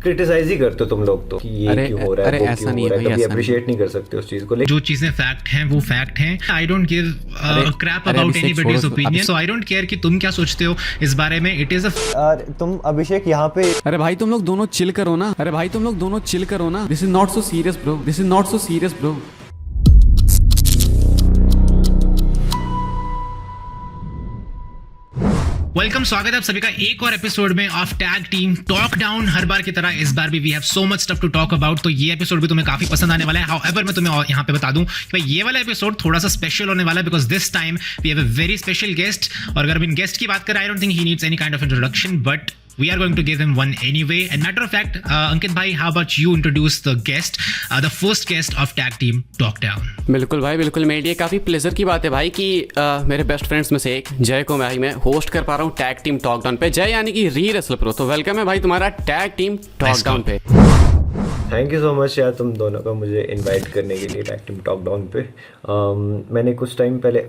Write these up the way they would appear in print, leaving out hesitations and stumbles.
Criticise ही करते हो तुम लोग तो कि ये क्यों हो रहा है, वो क्यों हो रहा है, कभी अप्रिशिएट नहीं कर सकते उस चीज को। जो चीजें फैक्ट हैं वो फैक्ट हैं। I don't give crap about anybody's opinion, so I don't care कि तुम क्या सोचते हो इस बारे में। इट इज अ तुम अभिषेक यहाँ पे, अरे भाई तुम लोग दोनों चिल करो ना, अरे भाई तुम लोग दोनों चिल करो ना। This is not so serious bro, this is not so serious bro. Welcome, स्वागत है आप सभी का एक और एपिसोड में of tag team talk down. हर बार की तरह इस बार भी we have so much stuff to talk about, तो ये एपिसोड भी तुम्हें काफी पसंद आने वाला है। हाउएवर मैं तुम्हें यहाँ पे बता दूं कि भाई ये वाला एपिसोड थोड़ा सा स्पेशल होने वाला है, because this time we have a very special guest. और अगर इन गेस्ट की बात करें, I don't think he needs any kind of introduction, but we are going to give him one anyway. And matter of fact, Ankit bhai, how about you introduce the guest, the first guest of Tag Team Talk Down? बिल्कुल भाई बिल्कुल, मेरे लिए काफ़ी pleasure की बात है भाई कि मेरे बेस्ट फ्रेंड्स में से एक जय को मैं होस्ट कर पा रहा हूँ टैग टीम टॉक डाउन पे। जय यानी कि री रेसल प्रो, तो वेलकम है भाई तुम्हारा टैग टीम टॉक डाउन पे। थैंक यू सो मच यार तुम दोनों का मुझे इनवाइट करने के लिए टैग टीम टॉक डाउन पे। मैंने कुछ टाइम पहले,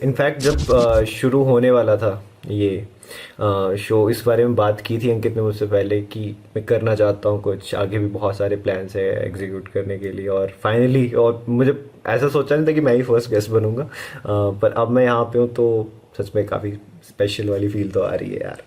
इनफैक्ट जब शुरू होने वाला था ये शो, इस बारे में बात की थी अंकित ने मुझसे पहले कि मैं करना चाहता हूँ कुछ, आगे भी बहुत सारे प्लान्स है एग्जीक्यूट करने के लिए। और फाइनली, और मुझे ऐसा सोचा नहीं था कि मैं ही फर्स्ट गेस्ट बनूंगा, पर अब मैं यहाँ पे हूँ तो सच में काफ़ी स्पेशल वाली फील तो आ रही है यार।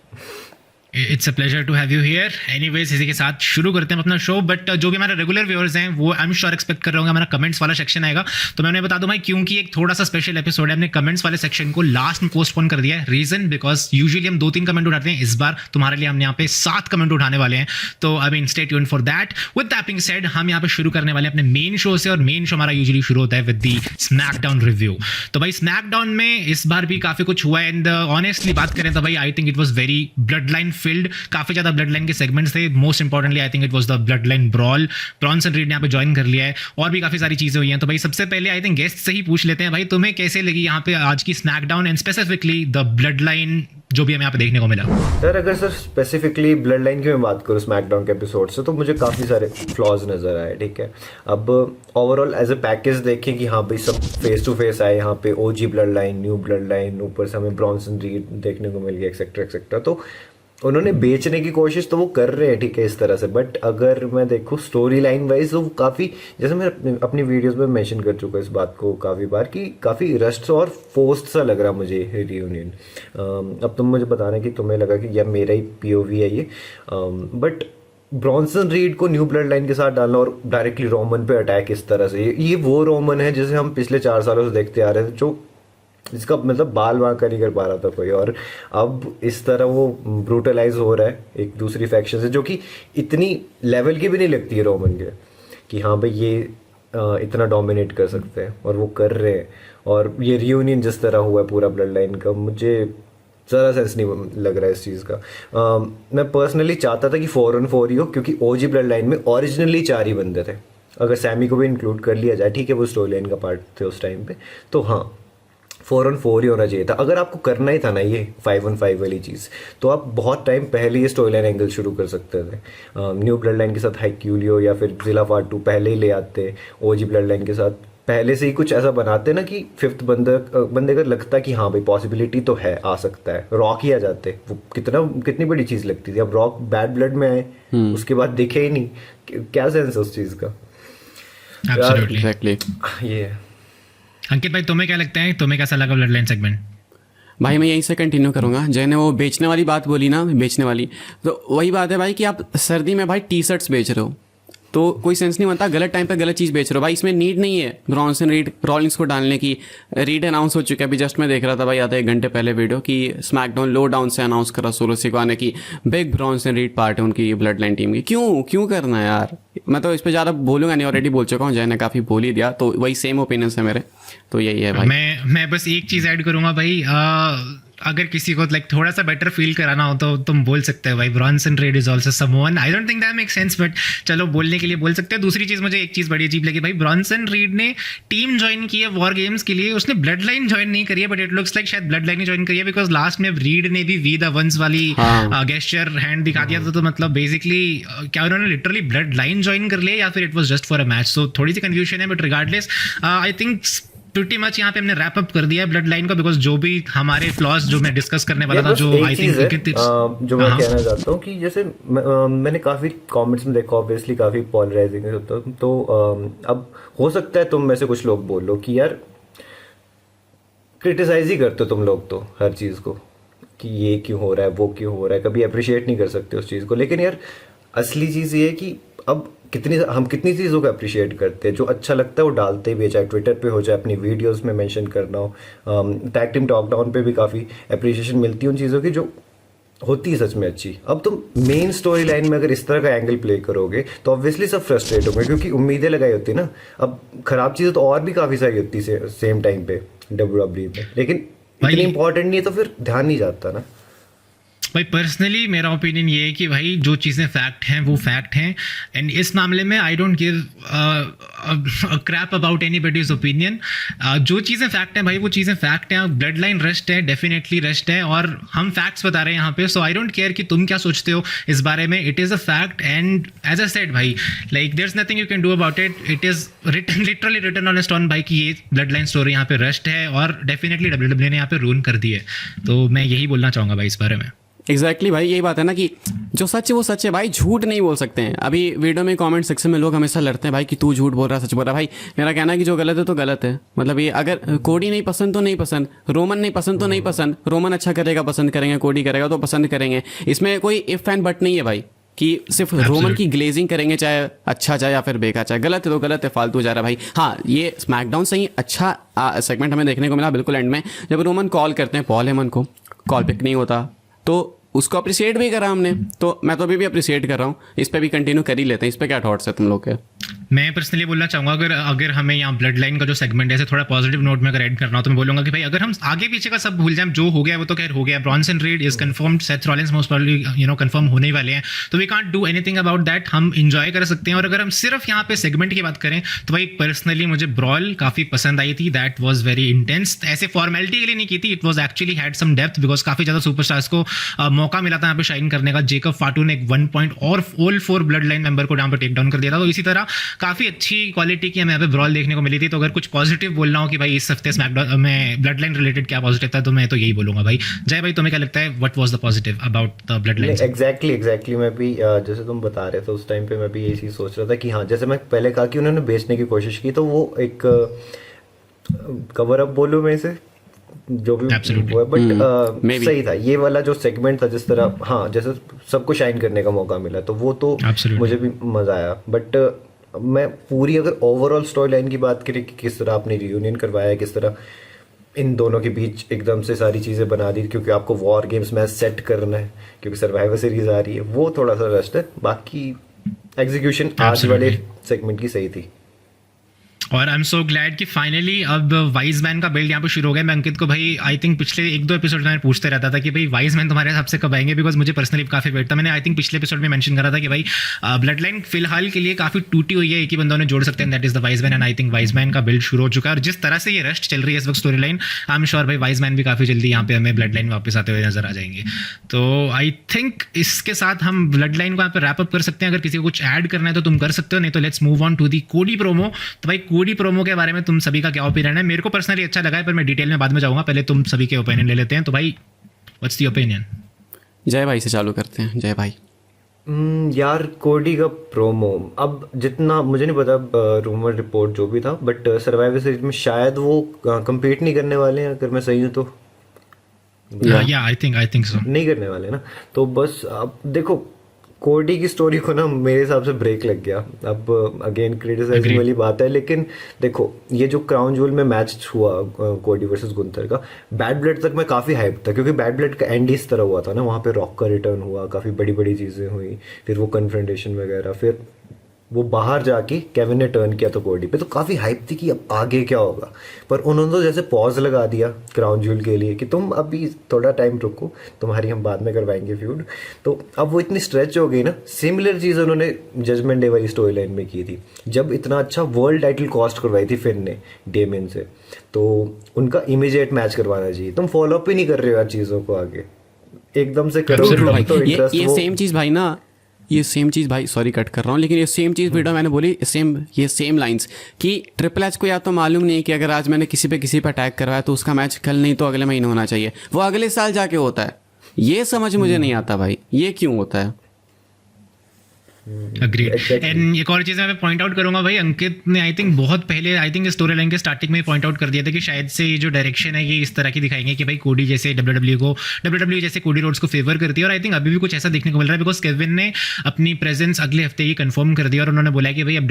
It's a pleasure to have you here. Anyways, इसी के साथ शुरू करते हैं अपना शो। बट जो भी हमारे रेगुलर व्यूअर्स हैं वो आई एम श्योर एक्सपेक्ट कर रहे होंगे हमारा कमेंट्स वाला सेक्शन आएगा। तो मैं उन्हें बता दूं भाई, क्योंकि एक थोड़ा सा स्पेशल एपिसोड है, हमने कमेंट्स वाले सेक्शन को लास्ट में पोस्टपोन कर दिया है। रीजन बिकॉज यूजुअली हम 2-3 कमेंट उठाते हैं, इस बार तुम्हारे लिए हमने यहाँ पे 7 कमेंट उठाने वाले हैं। तो I mean stay tuned for that. With that being said, हम यहाँ पे शुरू करने वाले हैं अपने मेन शो से, और मेन शो हमारा यूजुअली शुरू होता है विद दी स्मैकडाउन रिव्यू। तो भाई स्मैकडाउन में इस बार भी काफी कुछ हुआ है, एंड ऑनेस्टली बात करें तो भाई I think it was very blood line field. काफी ज्यादा ब्लड लाइन के सेगमेंट्स थे। Most importantly I think it was the blood line brawl. Bronson read ने यहाँ पे ज्वाइन कर लिया है, और भी काफी सारी चीजें हुई हैं। तो भाई सबसे पहले आई थिंक गेस्ट से ही पूछ लेते हैं, भाई तुम्हें कैसे लगी यहाँ पे आज की SmackDown, and specifically the blood line जो भी हमें यहाँ पे देखने को मिला। सर अगर सर स्पेसिफिकली ब्लड लाइन की मैं बात करूँ स्मैकडाउन के एपिसोड से, तो मुझे काफ़ी सारे फ्लॉज नज़र आए। ठीक है, अब ओवरऑल एज अ पैकेज देखें कि हाँ भाई सब फेस टू फेस आए, यहाँ पे OG blood line, new blood line, ऊपर से हमें ब्रॉन्सन रीड देखने को मिल गया, एक्सेट्रा एक्सेट्रा। तो उन्होंने बेचने की कोशिश तो वो कर रहे हैं, ठीक है, इस तरह से। बट अगर मैं देखूँ स्टोरी लाइन वाइज, तो काफ़ी, जैसे मैं अपनी वीडियोस में मेंशन कर चुका इस बात को काफ़ी बार, कि काफ़ी रस्ट और फोर्स्ड सा लग रहा मुझे रियूनियन। अब तुम मुझे बताना कि तुम्हें लगा कि यार मेरा ही पीओवी है ये, बट ब्रॉन्सन रीड को न्यू ब्लड लाइन के साथ डालना और डायरेक्टली रोमन पे अटैक इस तरह से, ये वो रोमन है जिसे हम पिछले 4 सालों से देखते आ रहे थे, जो जिसका मतलब बाल वाँका नहीं कर पा रहा था कोई, और अब इस तरह वो ब्रूटलाइज हो रहा है एक दूसरी फैक्शन से, जो कि इतनी लेवल की भी नहीं लगती है रोमन के, कि हाँ भाई ये इतना डोमिनेट कर सकते हैं, और वो कर रहे हैं। और ये रियूनियन जिस तरह हुआ है पूरा ब्लड लाइन का, मुझे ज़रा सेंस नहीं लग रहा है इस चीज़ का। मैं पर्सनली चाहता था कि 4-on-4 ही हो, क्योंकि ओजी ब्लड लाइन में ओरिजिनली 4 ही बंदे थे। अगर सैमी को भी इंक्लूड कर लिया जाए, ठीक है, वो स्टोरी लाइन का पार्ट थे उस टाइम पे, तो हाँ 4-on-4 ही होना चाहिए था। अगर आपको करना ही था ना ये 5-on-5 वाली चीज़, तो आप बहुत टाइम पहले ये स्टोरी लाइन एंगल शुरू कर सकते थे। न्यू ब्लड लाइन के साथ हाइक्यूलियो या फिर जिला पार्ट 2 पहले ही ले आते, ओजी ब्लड लाइन के साथ पहले से ही कुछ ऐसा बनाते ना कि 5th बंदे का लगता कि हाँ भाई पॉसिबिलिटी तो है, आ सकता है। रॉक ही आ जाते, वो कितनी बड़ी चीज़ लगती थी। अब रॉक बैड ब्लड में आए, उसके बाद दिखे ही नहीं, क्या सेंस है उस चीज़ का। एग्जैक्टली ये अंकित भाई, तुम्हें क्या लगता है, तुम्हें कैसा लगा ब्लड लाइन सेगमेंट? भाई मैं यहीं से कंटिन्यू करूंगा। जय ने वो बेचने वाली बात बोली ना, बेचने वाली, तो वही बात है भाई कि आप सर्दी में भाई टी शर्ट्स बेच रहे हो, तो कोई सेंस नहीं बनता। गलत टाइम पे गलत चीज़ बेच रहे हो भाई। इसमें नीड नहीं है ब्रॉन्सन रीड रॉलिंग्स को डालने की। रीड अनाउंस हो चुका है अभी, जस्ट मैं देख रहा था भाई आधा 1 घंटे पहले वीडियो, कि स्मैकडाउन लो डाउन से अनाउंस करा सोलो सिकवाने की बिग ब्रॉन्सन रीड पार्ट है उनकी ब्लड लाइन टीम की। क्यों करना है यार? मैं तो इस पर ज़्यादा बोलूँगा नहीं, ऑलरेडी बोल चुका हूँ, जय ने काफ़ी बोल ही दिया, तो वही सेम ओपिनियंस है मेरे। तो यही है भाई। मैं बस एक चीज़ ऐड करूँगा भाई, अगर किसी को लाइक थोड़ा सा बेटर फील कराना हो तो तुम बोल सकते हो भाई Bronson Reed is also someone. I don't think that make sense, but चलो बोलने के लिए बोल सकते हैं। दूसरी चीज़, मुझे एक चीज़ बड़ी अजीब लगी भाई, ब्रॉन्सन रीड ने टीम ज्वाइन की है वॉर गेम्स के लिए, उसने ब्लड लाइन ज्वाइन नहीं करी है, बट इट लुक्स लाइक शायद ब्लड लाइन ही ज्वाइन करी है, बिकॉज लास्ट में रीड ने भी वी द वंस वाली गेस्चर हैंड दिखा दिया था। तो मतलब बेसिकली क्या उन्होंने लिटरली ब्लड लाइन ज्वाइन कर लिया, या फिर it was just for a match? So थोड़ी सी कन्फ्यूजन है, but regardless I think pretty much यहाँ पे हमने रैप अप कर दिया है ब्लड लाइन का, बिकॉज जो भी हमारे फ्लॉज जो मैं डिस्कस करने वाला था, बस जो एक आई चीज है थिंक जो मैं कहना चाहता हूँ कि जैसे मैंने काफी कमेंट्स में देखा, ऑब्वियसली काफी पॉलराइजिंग है तो अब हो सकता है तुम में से कुछ लोग बोल लो कि यार क्रिटिसाइज ही करते हो तुम लोग तो हर चीज को, कि ये क्यों हो रहा है, वो क्यों हो रहा है, कभी अप्रिशिएट नहीं कर सकते उस चीज को। लेकिन यार असली चीज ये है कि अब हम कितनी चीज़ों को अप्रिशिएट करते हैं, जो अच्छा लगता है वो डालते भी है, चाहे ट्विटर पे हो, चाहे अपनी वीडियोस में मेंशन करना हो। टैग टीम टॉक डाउन पे भी काफ़ी अप्रिशिएशन मिलती है उन चीज़ों की जो होती है सच में अच्छी। अब तुम मेन स्टोरी लाइन में अगर इस तरह का एंगल प्ले करोगे तो ऑब्वियसली सब फ्रस्ट्रेट होंगे, क्योंकि उम्मीदें लगाई होती है ना। अब खराब चीज़ें तो और भी काफ़ी सारी होती है सेम टाइम पे डब्ल्यूडब्ल्यूई में, लेकिन इतनी इंपॉर्टेंट नहीं है तो फिर ध्यान नहीं जाता ना। भाई पर्सनली मेरा ओपिनियन ये है कि भाई जो चीज़ें फैक्ट हैं वो फैक्ट हैं, एंड इस मामले में I don't give crap about anybody's opinion. जो चीज़ें फैक्ट हैं भाई वो चीज़ें फैक्ट हैं। ब्लड लाइन रस्ट है, डेफिनेटली रस्ट है, और हम फैक्ट्स बता रहे हैं यहाँ पे। सो आई डोंट केयर कि तुम क्या सोचते हो इस बारे में, it is a fact. And as I said भाई, like there is nothing you can do about it, it is written literally written on stone भाई कि ये ब्लड लाइन स्टोरी यहाँ पे रस्ट है, और डेफिनेटली डब्ल्यूडब्ल्यूई ने यहाँ पे रून कर दी है। तो मैं यही बोलना चाहूँगा भाई इस बारे में। एग्जैक्टली भाई, यही बात है ना कि जो सच है वो सच है भाई, झूठ नहीं बोल सकते हैं। अभी वीडियो में कमेंट सेक्शन में लोग हमेशा लड़ते हैं भाई कि तू झूठ बोल रहा है, सच बोल रहा है। भाई मेरा कहना है कि जो गलत है तो गलत है। मतलब ये अगर कोडी नहीं पसंद तो नहीं पसंद, रोमन नहीं पसंद तो नहीं पसंद, रोमन अच्छा करेगा पसंद करेंगे, कोडी करेगा तो पसंद करेंगे। इसमें कोई इफ एंड बट नहीं है भाई कि सिर्फ रोमन की ग्लेजिंग करेंगे, चाहे अच्छा चाहे या फिर बेकार, चाहे गलत है तो गलत है, फालतू जा रहा है भाई। हाँ, ये स्मैकडाउन से ही अच्छा सेगमेंट हमें देखने को मिला बिल्कुल एंड में, जब रोमन कॉल करते हैं पॉल हेमन को, कॉल पिक नहीं होता तो उसको अप्रिशिएट भी करा हमने। तो मैं तो अभी भी अप्रिशिएट कर रहा हूँ, इस पे भी कंटिन्यू कर ही लेते हैं। इस पे क्या थॉट्स है तुम लोग के? मैं पर्सनली बोलना चाहूँगा, अगर हमें यहाँ ब्लड लाइन का जो सेगमेंट है थोड़ा पॉजिटिव नोट में अगर ऐड करना हो तो मैं बोलूँगा कि भाई अगर हम आगे पीछे का सब भूल जाए, जो हो गया वो तो खैर हो गया। Bronson Reed is confirmed, Seth Rollins most probably confirm होने ही वाले हैं, तो we can't do anything about that. हम इंजॉय कर सकते हैं। और अगर हम सिर्फ यहाँ पे सेगमेंट की बात करें तो भाई पर्सनली मुझे ब्रॉल काफ़ी पसंद आई थी। दैट वॉज वेरी इंटेंस, ऐसे फॉर्मेलिटी के लिए नहीं की थी, it was actually had some depth, because काफ़ी ज़्यादा सुपरस्टार्स को मौका मिला था यहाँ पे शाइन करने का। जेकब फाटू ने एक 1 पॉइंट और ऑल 4 ब्लड लाइन मेंबर को यहाँ पे टेक डाउन कर दिया था। तो इसी तरह काफ़ी अच्छी क्वालिटी की हमें यहाँ पे ब्रॉल देखने को मिली थी। तो अगर कुछ पॉजिटिव बोलना हो कि भाई इस हफ्ते स्मैकडाउन में ब्लड लाइन रिलेटेड क्या पॉजिटिव था, तो मैं तो यही बोलूंगा भाई। जय भाई, तुम्हें क्या लगता है, what was the positive about the blood line? Exactly मैं भी जैसे तुम बता रहे थे उस टाइम पे मैं भी यही चीज़ सोच रहा था कि हाँ, जैसे मैं पहले कहा कि उन्होंने बेचने की कोशिश की, तो वो एक कवर अप बोलूँ मैं इसे, जो भी वो है, बट सही था ये वाला जो सेगमेंट था, जिस तरह हाँ जैसे सबको शाइन करने का मौका मिला, तो वो तो मुझे भी मजा आया। बट मैं पूरी अगर ओवरऑल स्टोरी लाइन की बात करें कि किस तरह आपने रियूनियन करवाया है, किस तरह इन दोनों के बीच एकदम से सारी चीज़ें बना दी, क्योंकि आपको वॉर गेम्स मैच सेट करना है, क्योंकि सर्वाइवर सीरीज आ रही है, वो थोड़ा सा रस्ट है। बाकी एग्जीक्यूशन आज वाले सेगमेंट की सही थी। और आई एम सो ग्लैड कि फाइनली अब वाइज मैन का बिल्ड यहाँ पे शुरू हो गया। मैं अंकित को भाई आई थिंक पिछले 1-2 एपिसोड में पूछते रहता था कि भाई वाइज मैन तुम्हारे हिसाब से कब आएंगे, बिकॉज मुझे पर्सनली काफी वेट था। मैंने आई थिंक पिछले एपिसोड में मेंशन करा था कि भाई ब्लड लाइन फिलहाल के लिए काफी टूटी हुई है, एक ही बंदों ने जोड़ सकते हैं, that is the wise man. And I think wise man का बिल्ड शुरू हो चुका है, और जिस तरह से ये रस्ट चल रही है इस वक्त story line, I am sure भाई वाइज मैन भी काफी जल्दी यहाँ पे हमें ब्लड लाइन वापस आते हुए नजर आ जाएंगे। तो आई थिंक इसके साथ हम ब्लड लाइन को यहाँ पे रैप अप कर सकते हैं। अगर किसी को कुछ ऐड करना है तो तुम कर सकते हो, नहीं तो let's move on to the Cody promo. तो भाई कोडी प्रोमो के बारे में तुम सभी का क्या ओपिनियन है? मेरे को पर्सनली अच्छा लगा है, पर मैं डिटेल में बाद में जाऊंगा, पहले तुम सभी के ओपिनियन ले लेते हैं। तो भाई व्हाट्स द ओपिनियन? जय भाई से चालू करते हैं। जय भाई। यार कोडी का प्रोमो, अब जितना मुझे नहीं पता रूमर रिपोर्ट जो भी था, बट सर्वाइवर सीरीज में शायद वो कंपीट नहीं करने वाले हैं, अगर मैं सही हूँ तो। या आई थिंक सो नहीं करने वाले ना। तो बस अब देखो कोडी की स्टोरी को ना मेरे हिसाब से ब्रेक लग गया। अब अगेन क्रिटिसाइजिंग वाली बात है, लेकिन देखो ये जो क्राउन ज्वेल में मैच हुआ कोडी वर्सेस गुंथर का, बैड ब्लड तक मैं काफ़ी हाइप था, क्योंकि बैड ब्लड का एंड इस तरह हुआ था ना, वहाँ पे रॉक का रिटर्न हुआ, काफ़ी बड़ी बड़ी चीज़ें हुई, फिर वो कन्फ्रंटेशन वगैरह, फिर वो बाहर जाके केविन ने टर्न किया तो कोडी पे, तो काफ़ी हाइप थी कि अब आगे क्या होगा। पर उन्होंने तो जैसे पॉज लगा दिया क्राउन ज्वेल के लिए कि तुम अभी थोड़ा टाइम रुको, तुम्हारी हम बाद में करवाएंगे फ्यूड। तो अब वो इतनी स्ट्रेच हो गई ना। सिमिलर चीज़ उन्होंने जजमेंट डे वाली स्टोरी लाइन में की थी, जब इतना अच्छा वर्ल्ड टाइटल कॉस्ट करवाई थी फिन ने डेमियन से, तो उनका इमीडिएट मैच करवाना चाहिए। तुम फॉलो अप ही नहीं कर रहे हो यार चीज़ों को आगे, एकदम से करो तो ये सेम चीज़ भाई ना ये सेम चीज़ भाई, सॉरी कट कर रहा हूँ, लेकिन ये सेम चीज़ वीडियो मैंने बोली, सेम लाइंस कि ट्रिपल एच को या तो मालूम नहीं कि अगर आज मैंने किसी पे अटैक करवाया तो उसका मैच कल नहीं तो अगले महीने होना चाहिए, वो अगले साल जाके होता है। ये समझ मुझे नहीं आता भाई, ये क्यों होता है? अग्रीड। एंड एक और चीज़ मैं पॉइंट आउट करूंगा भाई, अंकित ने आई थिंक बहुत पहले, आई थिंक स्टोरी लाइन के स्टार्टिंग में पॉइंट आउट कर दिया था कि शायद से ये जो डायरेक्शन है ये इस तरह की दिखाएंगे कि भाई कोडी जैसे डब्ल्यूडब्ल्यू जैसे कोडी रोड्स को फेवर करती है, और आई थिंक अभी भी कुछ ऐसा देखने को मिल रहा है बिकॉज केविन ने अपनी प्रेजेंस अगले हफ्ते ही कंफर्म कर दिया और उन्होंने बोला कि भाई अब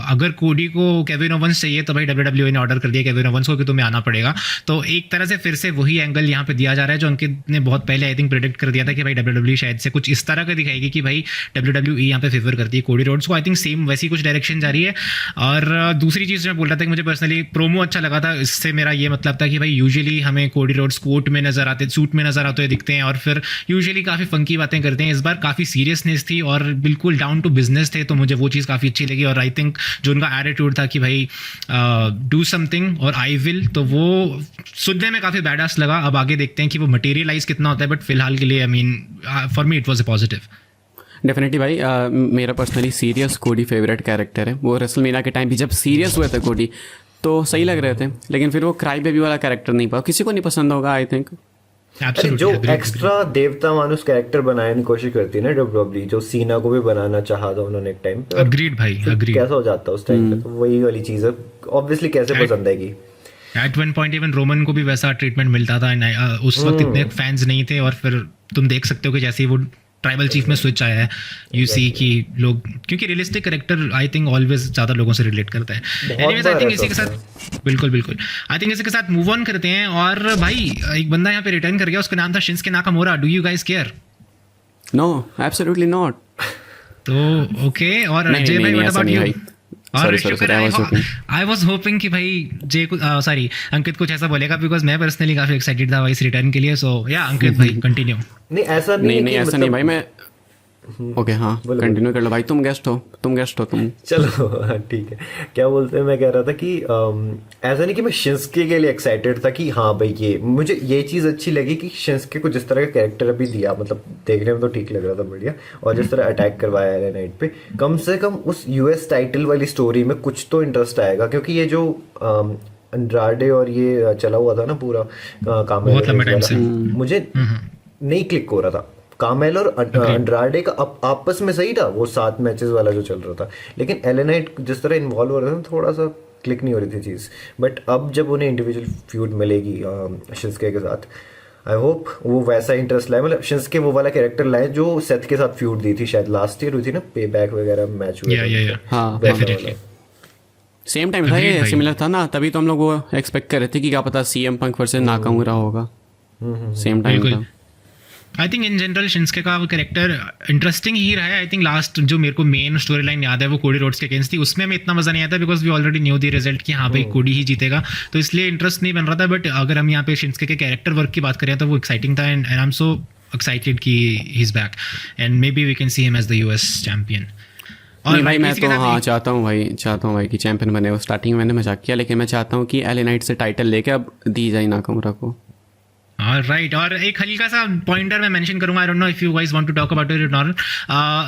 अगर कोडी को केविन ओवंस चाहिए तो भाई डब्ल्यूडब्ल्यू ने ऑर्डर कर दिया केविन ओवंस को कि तुम्हें आना पड़ेगा। तो एक तरह से फिर से वही एंगल यहाँ पे दिया जा रहा है जो अंकित ने बहुत पहले आई थिंक प्रेडिक्ट कर दिया था कि भाई डब्ल्यूडब्ल्यू शायद से कुछ इस तरह का दिखाएगी कि भाई डब्ल्यूडब्ल्यू यहाँ पे फेवर करती है कोडी रोड्स को। आई थिंक सेम वैसी कुछ डायरेक्शन जा रही है। और दूसरी चीज़ मैं बोल रहा था कि मुझे पर्सनली प्रोमो अच्छा लगा था, इससे मेरा ये मतलब था कि भाई यूजुअली हमें कोडी रोड्स कोट में नजर आते, सूट में नजर आते हुए दिखते हैं और फिर यूजुअली काफ़ी फंकी बातें करते हैं। इस बार काफ़ी सीरियसनेस थी और बिल्कुल डाउन टू बिजनेस थे, तो मुझे वो चीज़ काफ़ी अच्छी लगी। और आई थिंक जो उनका एटीट्यूड था कि भाई डू समथिंग और आई विल, तो वो सुनने में काफ़ी बैडास लगा। अब आगे देखते हैं कि वो मटेरियलाइज कितना होता है, बट फिलहाल के लिए I mean for me it was a positive. Definitely भाई, मेरा पर्सनली सीरियस कोडी फेवरेट कैरेक्टर है। वो रेसलमेनिया के टाइम भी जब सीरियस हुए थे कोडी तो सही लग रहे थे, लेकिन फिर वो क्राई बेबी वाला कैरेक्टर नहीं पाया, किसी को नहीं पसंद होगा आई थिंक। जो एक्स्ट्रा देवता मानुस कैरेक्टर बनाने की कोशिश करती है ना डब्ल्यूडब्ल्यू, जो सीना को भी बनाना चाहा था उन्होंने एक टाइम पे, अग्रीड भाई, अग्रीड। कैसा हो जाता उस टाइम पे, तो वही वाली चीज है ऑब्वियसली कैसे पसंद आएगी। At one point even Roman को भी वैसा ट्रीटमेंट मिलता था, उस वक्त इतने फैंस नहीं थे और फिर तुम देख सकते हो कि जैसे ही वो ट्राइबल चीफ में स्विच आया है, यू सी कि लोग, क्योंकि realistic character I think always ज़्यादा लोगों से रिलेट करता है। एनीवेज आई थिंक इसी के साथ बिल्कुल आई थिंक इसी के साथ मूव ऑन करते हैं। और भाई एक बंदा यहाँ पे रिटर्न कर गया, उसका नाम था Shinsuke Nakamura. Do you guys care? No, absolutely not. तो ओके, और अजय भाई व्हाट अबाउट यू? और आई वॉज होपिंग कि भाई जय सॉरी अंकित कुछ ऐसा बोलेगा, बिकॉज मैं पर्सनली काफी एक्साइटेड था इस रिटर्न के लिए। सो या अंकित भाई कंटिन्यू। नहीं ऐसा नहीं ऐसा नहीं भाई, मैं ओके हाँ कंटिन्यू कर लो भाई, तुम गेस्ट हो तुम। चलो ठीक है। क्या बोलते हैं, मैं कह रहा था कि ऐसा नहीं कि मैं शिंस्के के लिए एक्साइटेड था कि हाँ भाई ये मुझे ये चीज़ अच्छी लगी कि शिंस्के को जिस तरह का कैरेक्टर अभी दिया, मतलब देखने में तो ठीक लग रहा था, बढ़िया। और जिस तरह अटैक करवाया है नाइट पे, कम से कम उस यूएस टाइटल वाली स्टोरी में कुछ तो इंटरेस्ट आएगा, क्योंकि ये जो अंड्राडे और ये चला हुआ था ना पूरा काम, मुझे नहीं क्लिक हो रहा था। कामेल और अंड्राडे का आपस में सही था वो 7 मैचेस वाला जो चल रहा था, लेकिन एले नाइट जिस तरह इन्वॉल्व हो रहा था थोड़ा सा क्लिक नहीं हो रही थी चीज़। बट अब जब उन्हें इंडिविजुअल फ्यूड मिलेगी शिंस्के के साथ, आई होप वो वैसा इंटरेस्ट लाए, मतलब शिंस्के वो वाला कैरेक्टर लाए जो सेथ के साथ फ्यूड दी थी, शायद लास्ट ईयर हुई थी ना, पे बैक वगैरह मैच हुए। सेम टाइम था ये, सिमिलर था ना, तभी तो हम लोग वो एक्सपेक्ट कर रहे थे कि क्या पता सीएम पंक वर्सेस नाकामुरा होगा। सेम टाइम था। I think in general Shinsuke का कैरेक्टर इंटरेस्टिंग ही रहा है। आई थिंक लास्ट जो मेरे को मेन स्टोरी लाइन याद है वो कोडी रोड्स के अगेंस्ट थी, उसमें हमें इतना मजा नहीं आता because we already knew the result कि हाँ भाई कोडी ही जीतेगा, तो इसलिए इंटरेस्ट नहीं बन रहा था। बट अगर हम यहाँ पे शिंस्के के कैरेक्टर वर्क की बात करें तो वो एक्साइटिंग था, and I am so excited कि he is back and maybe we can see him as the US champion. और भाई मैं तो हाँ चाहता हूँ भाई कि चैंपियन बने। वो स्टार्टिंग में मैंने मजाक किया, लेकिन मैं चाहता हूँ कि एले नाइट से टाइटल लेके अब दी जाए नाकामुरा को। राइट। और एक हल्का सा पॉइंटर मैं मेंशन करूंगा, I don't know if you guys want to talk about it और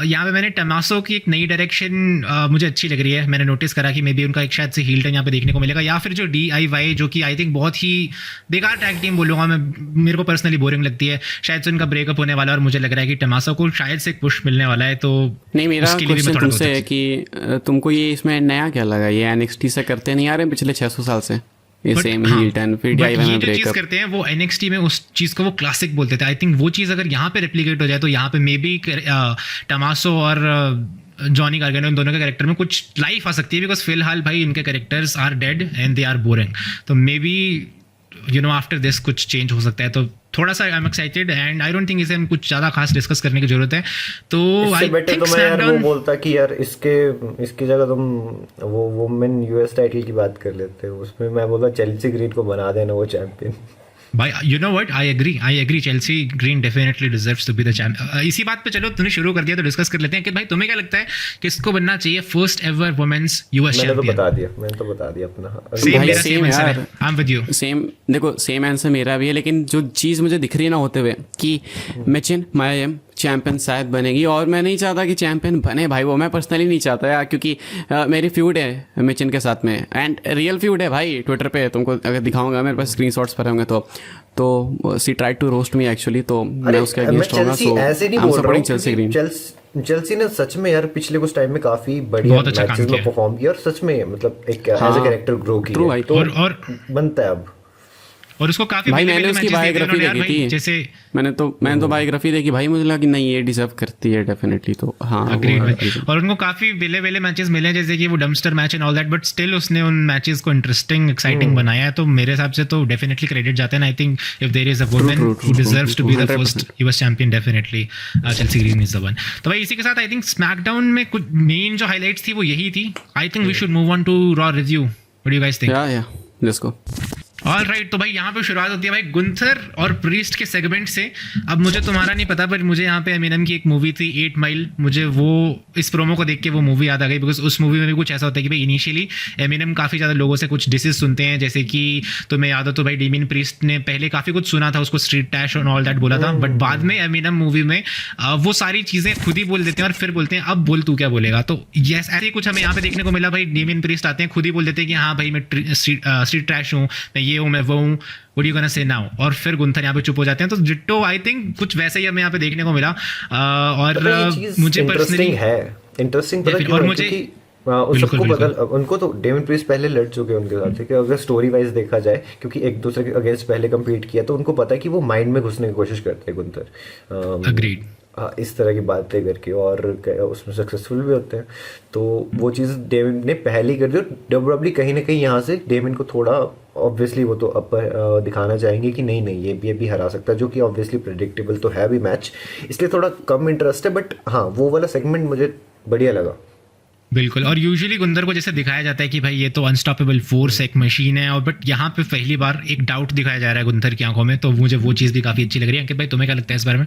यहाँ पे मैंने टमासो की एक नई डायरेक्शन मुझे अच्छी लग रही है। मैंने नोटिस करा कि मे बी उनका एक शायद से हील टर्न यहाँ पे देखने को मिलेगा, या फिर जो DIY जो कि आई थिंक बहुत ही बेकार टैग टीम बोलूँगा मैं, मेरे को पर्सनली बोरिंग लगती है, शायद से उनका ब्रेकअप होने वाला है और मुझे लग रहा है कि टमासो को शायद से एक पुश मिलने वाला है। तो नहीं, मेरा क्वेश्चन तुमसे है कि तुमको ये इसमें नया क्या लगा? ये NXT से करते नहीं आ रहे पिछले 600 साल से ये सेम हील टर्न, फिर DIY में ब्रेकअप। चीज करते हैं वो NXT में उस चीज को वो क्लासिक बोलते थे। आई थिंक वो चीज अगर यहाँ पे रेप्लिकेट हो जाए तो यहाँ पे मे बी टमासो और जॉनी गार्गनो इन दोनों के कैरेक्टर में कुछ लाइफ आ सकती है, बिकॉज फिलहाल भाई इनके characters are dead and they are boring. तो maybe you know after this कुछ चेंज हो सकता है, तो थोड़ा सा I am excited and I don't think इसे हम कुछ ज़्यादा खास डिस्कस करने की जरूरत है। तो आई थिंक मैं यार वो बोलता कि यार इसकी जगह तुम वो वुमेन US टाइटल की बात कर लेते हो, उसमें मैं बोलता चेल्सी ग्रीन को बना देना वो चैंपियन। भाई you know what, I agree Chelsea Green definitely deserves to be the champion. इसी बात पे चलो तूने शुरू कर दिया तो डिस्कस कर लेते हैं कि भाई तुम्हें क्या लगता है किसको बनना चाहिए first ever women's US champion? मैंने तो बता दिया अपना सेम यार, I am with you. Same देखो, सेम आंसर मेरा भी है, लेकिन जो चीज़ मुझे दिख रही है ना होते हुए कि मिचिन, माया चैंपियन शायद बनेगी, और मैं नहीं चाहता कि चैंपियन बने भाई, वो मैं पर्सनली नहीं चाहता यार, क्योंकि मेरी फ्यूड है मिचन के साथ में, एंड रियल फ्यूड है भाई। ट्विटर पे तुमको अगर दिखाऊंगा, मेरे पास स्क्रीनशॉट्स पड़े होंगे तो see try to roast me actually, तो मैं उसके अगेंस्ट होगा। सो ऐसे नहीं आई एम बोल रहा सपोर्टिंग हूँ, चेल्सी ग्रीन। चेल्सी ने सच में यार पिछले कुछ टाइम में काफी बढ़िया बहुत अच्छा काम मैचेस में किया। परफॉर्म किया और सच में मतलब एक एज हाँ, अ कैरेक्टर ग्रो true किया, भाई। तो और बनता है अब। और उसको काफी भाई पहले मैंने पहले उसकी मैचेस देखे बायोग्राफी उन्होंने यार देखी भाई, थी, जैसे मैंने तो बायोग्राफी देखी भाई, मुझे लगा कि नहीं ये डिजर्व करती है डेफिनेटली, तो हाँ अग्रीड वो भाई। है। और उनको काफी बेले बेले मैचेस मिले हैं, जैसे कि वो dumpster match and all that, but still उसने उन मैचेस को इंटरेस्टिंग एक्साइटिंग बनाया है, तो मेरे हिसाब से तो डेफिनेटली क्रेडिट जाते हैं। I think if there is a woman who deserves to be the first US champion, definitely Chelsea Green is the one. तो भाई इसी के साथ आई थिंक स्मैकडाउन में कुछ मेन जो हाइलाइट्स थी वो यही थी। I think we should move on to Raw review. What do you guys think? या लेट्स गो। ऑल राइट, तो भाई यहाँ पे शुरुआत होती है भाई गुंथर और प्रीस्ट के सेगमेंट से। अब मुझे तुम्हारा नहीं पता, पर मुझे यहाँ पे एमिनेम की एक मूवी थी 8 माइल, मुझे वो इस प्रोमो को देख के वो मूवी याद आ गई, बिकॉज उस मूवी में भी कुछ ऐसा होता है कि भाई इनिशियली एमिनेम काफ़ी ज़्यादा लोगों से कुछ डिसेस सुनते हैं, जैसे कि तुम्हें याद हो तो भाई डेमियन प्रीस्ट ने पहले काफ़ी कुछ सुना था, उसको स्ट्रीट टैश और ऑल दैट बोला था, बट बाद में एमिनेम मूवी में वो सारी चीज़ें खुद ही बोल देते हैं और फिर बोलते हैं अब बोल तू क्या बोलेगा। तो यस, ऐसे ही कुछ हमें यहाँ पे देखने को मिला भाई। डेमियन प्रीस्ट आते हैं, खुद ही बोल देते हैं कि हाँ भाई मैं स्ट्रीट ट्रैश हूँ, मैं ये हूँ, मैं वो हूँ, what you gonna say now, और फिर गुंथर यहाँ पे चुप हो जाते हैं। तो जिट्टो आई थिंक कुछ वैसे ही हमें यहाँ पे देखने को मिला। और मुझे पर्सनली इंटरेस्टिंग पता क्यों और है? मुझे क्योंकि उन बिल्कुल, सबको बिल्कुल। पता, उनको तो डेमिन प्रीस्ट पहले लड़ चुके हैं उनके साथ, ठीक है, अगर स्टोरी वाइज देखा जाए, क्योंकि एक दूसरे के अगेंस्ट पहले कम्पीट किया, तो उनको पता है कि वो माइंड में घुसने की कोशिश करते हैं गुंथर, अग्रीड। इस तरह की बातें करके, और उसमें सक्सेसफुल भी होते हैं। तो वो चीज़ डेमिन ने पहले ही कर दी, और डब्ल्यूडब्ल्यूई कहीं ना कहीं यहाँ से डेमिन को थोड़ा ऑब्वियसली वो तो अपर दिखाना चाहेंगे कि नहीं नहीं ये भी हरा सकता है, जो कि ऑब्वियसली प्रेडिक्टेबल तो है भी मैच, इसलिए थोड़ा कम इंटरेस्ट है। बट हाँ, वो वाला सेगमेंट मुझे बढ़िया लगा। बिल्कुल, और यूजुअली गुंदर को जैसे दिखाया जाता है कि भाई ये तो अनस्टॉपेबल फोर्स एक मशीन है, और बट यहाँ पे पहली बार एक डाउट दिखाया जा रहा है गुंदर की आंखों में, तो मुझे वो चीज़ भी काफ़ी अच्छी लग रही है। अंकित भाई तुम्हें क्या लगता है इस बारे में?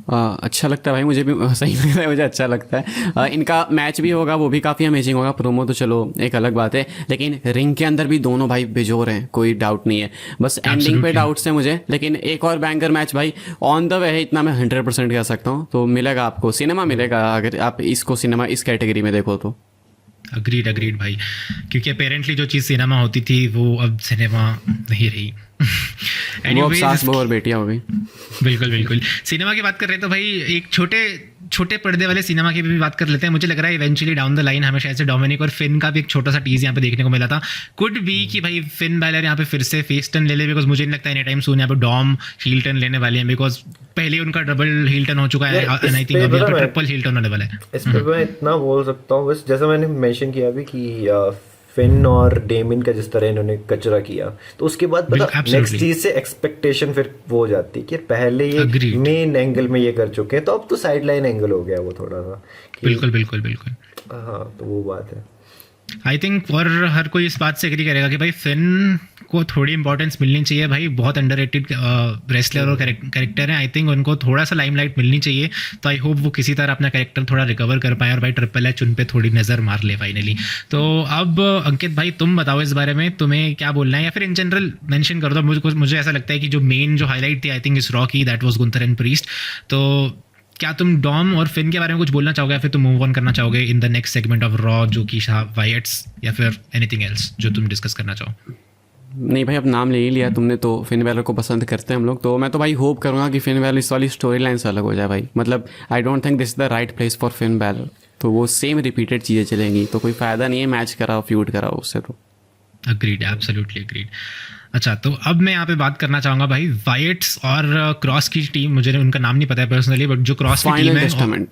अच्छा लगता है भाई, मुझे भी सही लगता है, मुझे अच्छा लगता है। इनका मैच भी होगा, वो भी काफ़ी अमेजिंग होगा। प्रोमो तो चलो एक अलग बात है, लेकिन रिंग के अंदर भी दोनों भाई बेजोर हैं, कोई डाउट नहीं है। बस एंडिंग पे डाउट्स है मुझे, लेकिन एक और बैंकर मैच भाई ऑन द वे है, इतना मैं 100% कह सकता हूँ। तो मिलेगा आपको, सिनेमा मिलेगा अगर आप इसको सिनेमा इस कैटेगरी में देखो तो। अग्रीड भाई, क्योंकि अपेरेंटली जो चीज़ सिनेमा होती थी वो अब सिनेमा नहीं रही। वो अब सास बहू और बेटियां हो गई। बिल्कुल सिनेमा की बात कर रहे हैं तो भाई एक छोटे पर्दे वाले सिनेमा की भी बात कर लेते हैं। मुझे लग रहा है इवेंचुअली डाउन द लाइन हमें शायद से डोमिनिक और फिन का भी एक छोटा सा टीज यहाँ पे देखने को मिला था। कुड बी कि भाई फिन बैलर यहाँ पे फिर से फेस टर्न ले ले, बिकॉज मुझे नहीं लगता एनी टाइम सून यहाँ पे डॉम हील टर्न लेने वाले हैं, बिकॉज पहले उनका डबल हील टर्न हो चुका है, एंड आई थिंक अभी यहाँ पे ट्रिपल हील टर्न होने वाला है। इस पे मैं इतना बोल सकता हूँ बस, जैसा मैंने मेंशन किया अभी कि फिन और डेमिन का जिस तरह इन्होंने कचरा किया, तो उसके बाद पता नेक्स्ट चीज से एक्सपेक्टेशन फिर वो हो जाती है कि पहले ये मेन एंगल में ये कर चुके हैं, तो अब तो साइड लाइन एंगल हो गया वो थोड़ा सा। बिल्कुल हाँ, तो वो बात है आई थिंक। और हर कोई इस बात से एग्री करेगा कि भाई फिन को थोड़ी इंपॉर्टेंस मिलनी चाहिए भाई, बहुत अंडररेटेड रेसलर और कैरेक्टर है। आई थिंक उनको थोड़ा सा लाइमलाइट मिलनी चाहिए, तो आई होप वो किसी तरह अपना कैरेक्टर थोड़ा रिकवर कर पाए और भाई ट्रिपल एच उन पे थोड़ी नज़र मार ले फाइनली। तो अब अंकित भाई तुम बताओ इस बारे में, तुम्हें क्या बोलना है, या फिर इन जनरल मेंशन कर दो। मुझे ऐसा लगता है कि जो मेन जो हाईलाइट थी आई थिंक इस रॉ की, that was Gunther and priest. तो क्या तुम डॉम और फिन के बारे में कुछ बोलना चाहोगे, या फिर तुम मूव ऑन करना चाहोगे in the next segment of raw, जो कि वायट्स, या फिर एनीथिंग एल्स जो तुम डिस्कस करना चाहो? नहीं भाई, अब नाम ले ही लिया तुमने, तो फिन बैलर को पसंद करते हैं हम लोग, तो मैं तो भाई होप करूँगा कि फिन बैलर इस वाली स्टोरी लाइन से अलग हो जाए भाई। मतलब आई don't think this is the right place for Finn Balor, तो वो सेम रिपीटेड चीज़ें चलेंगी, तो कोई फ़ायदा नहीं है मैच कराओ, फ्यूड कराओ उससे। तो अग्रीड, एब्सोल्युटली अग्रीड। अच्छा, तो अब मैं यहाँ पे बात करना चाहूँगा भाई वायट्स और क्रॉस की टीम, मुझे उनका नाम नहीं पता है पर्सनली, बट जो क्रॉस की टीम है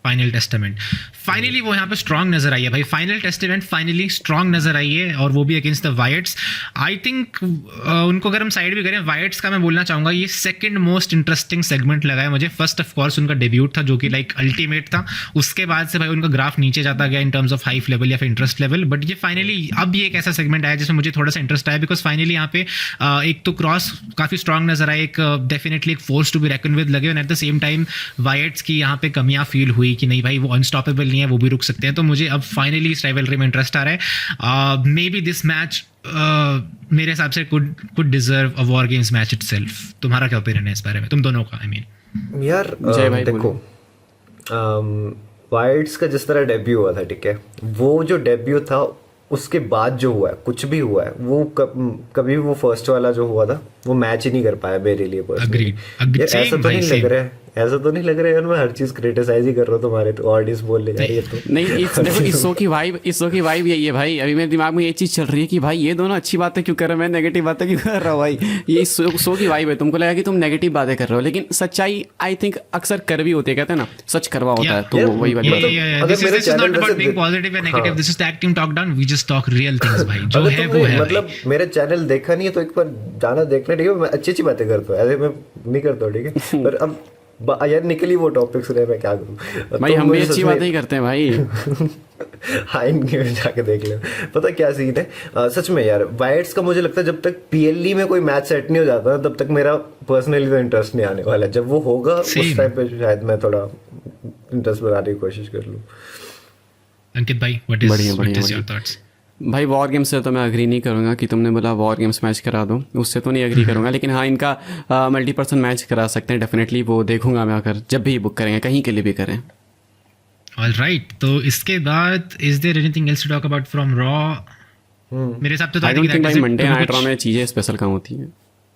फाइनल टेस्टामेंट, फाइनली वो यहाँ पे स्ट्रॉन्ग नजर आई है भाई। फाइनल टेस्टामेंट फाइनली स्ट्रॉन्ग नजर आई है, और वो भी अगेंस्ट द वायट्स। आई थिंक उनको अगर हम साइड भी करें, वायट्स का मैं बोलना चाहूँगा ये सेकंड मोस्ट इंटरेस्टिंग सेगमेंट लगा है मुझे। फर्स्ट ऑफ कोर्स उनका डेब्यूट था जो कि लाइक अल्टीमेट था, उसके बाद से भाई उनका ग्राफ नीचे जाता गया in terms of hype level या फिर इंटरेस्ट लेवल। बट ये फाइनली अब ये एक ऐसा सेगमेंट आया जिसमें मुझे थोड़ा सा इंटरेस्ट आया, बिकॉज फाइनली यहाँ पे एक तो क्रॉस काफ़ी स्ट्रॉन्ग नजर आए, एक डेफिनेटली एक force to be reckon with लगे, and at the same time Wyatts की यहाँ पे कमियाँ फील हुई कि नहीं भाई वो अनस्टॉपेबल नहीं है, वो भी रुक सकते हैं। तो मुझे अब फाइनली इस राइवलरी में इंटरेस्ट आ रहा है। मे बी दिस मैच मेरे हिसाब से could deserve a war games match itself. तुम्हारा क्या ओपिनियन है इस बारे में, तुम दोनों का? आई मीन यार जय भाई देखो, वाइट्स का जिस तरह डेब्यू हुआ था, ठीक है, वो जो डेब्यू था उसके बाद जो हुआ है, कुछ भी हुआ है, वो कभी वो फर्स्ट वाला जो हुआ था वो मैच ही नहीं कर पाया मेरे लिए पर्सनली। Agreed, यार same ऐसा तो भाई, नहीं लग same। रहा है, ऐसा तो नहीं लग रहा है यार मैं हर चीज क्रिटिसाइज ही कर रहा हूँ तुम्हारे, तो ऑडियंस बोलने जा रही है तो नहीं देखो इस शो की वाइब यही है भाई। अभी मेरे दिमाग में ये चीज़ चल रही है कि भाई ये दोनों अच्छी बातें क्यों कर रहे हैं, मैं नेगेटिव बातें क्यों कर रहा हूँ भाई। ये इस शो की वाइब है। तुमको लगा कि तुम नेगेटिव बातें कर रहे हो, लेकिन सच्चाई आई थिंक अक्सर कड़वी होती है, कहते हैं ना सच कड़वा होता है, तो यार, वही वाली बात है। अगर This मेरे is चैनल not about वैसे being positive and negative. हाँ। This is tag team talk down. We just talk real things भाई, जो अगर है वो तुमने है मतलब भाई। मेरा चैनल देखा नहीं है तो एक बार जाना देखना, ठीक है, मैं अच्छी अच्छी बातें करता हूँ, ऐसे मैं नहीं करता हूँ, ठीक है, पर अब यार निकली वो टॉपिक्स रहे, मैं क्या करूँ। भाई तो हम भी मुझे सच अच्छी में- बातें ही करते हैं भाई। हाँ, इनके में जाके देख ले, पता क्या सीन है। सच में यार वाइट्स का मुझे लगता है जब तक पीएलई में कोई मैच सेट नहीं हो जाता ना, तब तक मेरा पर्सनली तो इंटरेस्ट नहीं आने वाला है। जब वो होगा उस Same। टाइम पे शायद मैं थोड़ा इंटरेस्ट बनाने की कोशिश कर लूँ। अंकित भाई, what is your thoughts? भाई वॉर गेम्स से तो मैं अग्री नहीं करूंगा कि तुमने बोला वॉर गेम्स मैच करा दो, उससे तो नहीं अग्री करूंगा, लेकिन हाँ इनका मल्टीपर्सन मैच करा सकते हैं डेफिनेटली, वो देखूंगा मैं अगर जब भी बुक करेंगे, कहीं के लिए भी करें। All right, तो इसके बाद is there anything else to talk about from Raw? मेरे हिसाब से तो आई I don't think think that भाई is it। मंडे तुम्हें नाइट रॉ कुछ- में चीज़ें स्पेशल कहाँ होती हैं।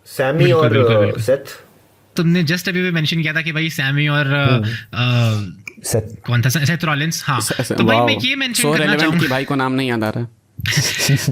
सैमी बिल्कुल, और बिल्कुल, बिल्कुल। सेथ। तुमने जस्ट अभी भी मेंशन किया था कि भाई सैमी और सेथ कौन था, सेथ रॉलिंस। हाँ, तो भाई मैं ये मेंशन सो करना रेलेवेंट चाहूंगा, कि भाई को नाम नहीं याद आ रहा।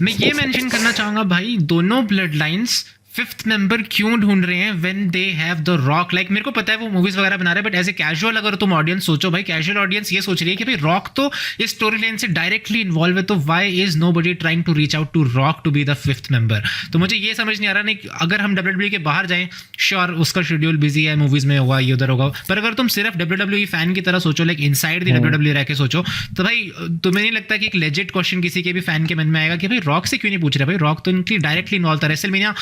मैं ये मेंशन करना चाहूंगा भाई, दोनों ब्लड लाइन्स फिफ्थ मेंबर क्यों ढूंढ रहे हैं when they have the rock. Like मेरे को पता है वो मूवीज वगैरह बना रहे हैं, बट एज ए कैजुअल अगर तुम ऑडियंस सोचो भाई, कैजुअल ऑडियंस ये सोच रही है कि भाई रॉक तो इस स्टोरी लाइन से डायरेक्टली इन्वॉल्व है, तो why is nobody trying to reach out to Rock to be the fifth member. तो मुझे ये समझ नहीं आ रहा, नहीं अगर हम डब्ल्यूडब्ल्यूई के बाहर जाएं, श्योर उसका शेड्यूल बिजी है, मूवीज में होगा, ये उधर होगा, पर अगर तुम सिर्फ डब्ल्यूडब्ल्यूई फैन की तरह सोचो, लाइक इनसाइड द डब्ल्यूडब्ल्यूई रह के सोचो, तो भाई तुम्हें नहीं लगता कि एक लेजिट क्वेश्चन किसी के भी फैन के मन में आएगा कि भाई रॉक से क्यों नहीं पूछ रहे? भाई रॉक तो इनकी डायरेक्टली इन्वॉल्व था, रेसलमेनिया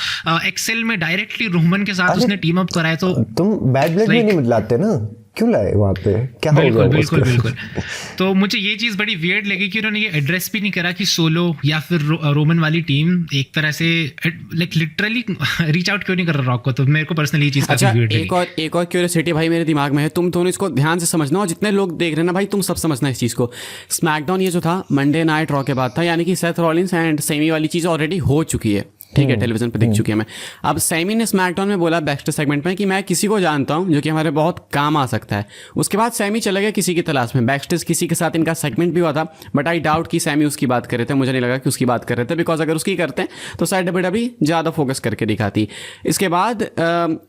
एक्सेल में डायरेक्टली रोमन के साथ उसने टीम अप कराया, तो तुम बैड ब्लड में Like- नहीं लाते ना, क्यों लाए वहाँ पे, क्या हो बिल्कुल गया बिल्कुल उसको? बिल्कुल। तो मुझे ये चीज बड़ी वियर्ड लगी कि उन्होंने ये एड्रेस भी नहीं करा कि सोलो या फिर रोमन वाली टीम एक तरह से लाइक लिटरली रीच आउट क्यों नहीं कर रहा रॉक को। तो मेरे को पर्सनली ये चीज काफी अच्छा वियर्ड लगी। एक और क्यूरियोसिटी भाई मेरे दिमाग में है, तुम दोनों इसको ध्यान से समझना, और जितने लोग देख रहे हैं ना भाई, तुम सब समझना इस चीज़ को। स्मैकडाउन ये जो था मंडे नाइट रॉ के बाद था, यानी कि सेथ रॉलिंस एंड सेमी वाली चीज़ ऑलरेडी हो चुकी है, ठीक है, टेलीविजन पे देख चुकी है मैं। अब सैमी ने स्मैकडाउन में बोला बैकस्टेज सेगमेंट में कि मैं किसी को जानता हूं जो कि हमारे बहुत काम आ सकता है। उसके बाद सैमी चला गया किसी की तलाश में, बैकस्टेज किसी के साथ इनका सेगमेंट भी हुआ था, बट आई डाउट कि सैमी उसकी बात कर रहे थे, मुझे नहीं लगा कि उसकी बात कर रहे थे, बिकॉज अगर उसकी करते तो शायद डब्ल्यूडब्ल्यूई ज़्यादा फोकस करके दिखाती। इसके बाद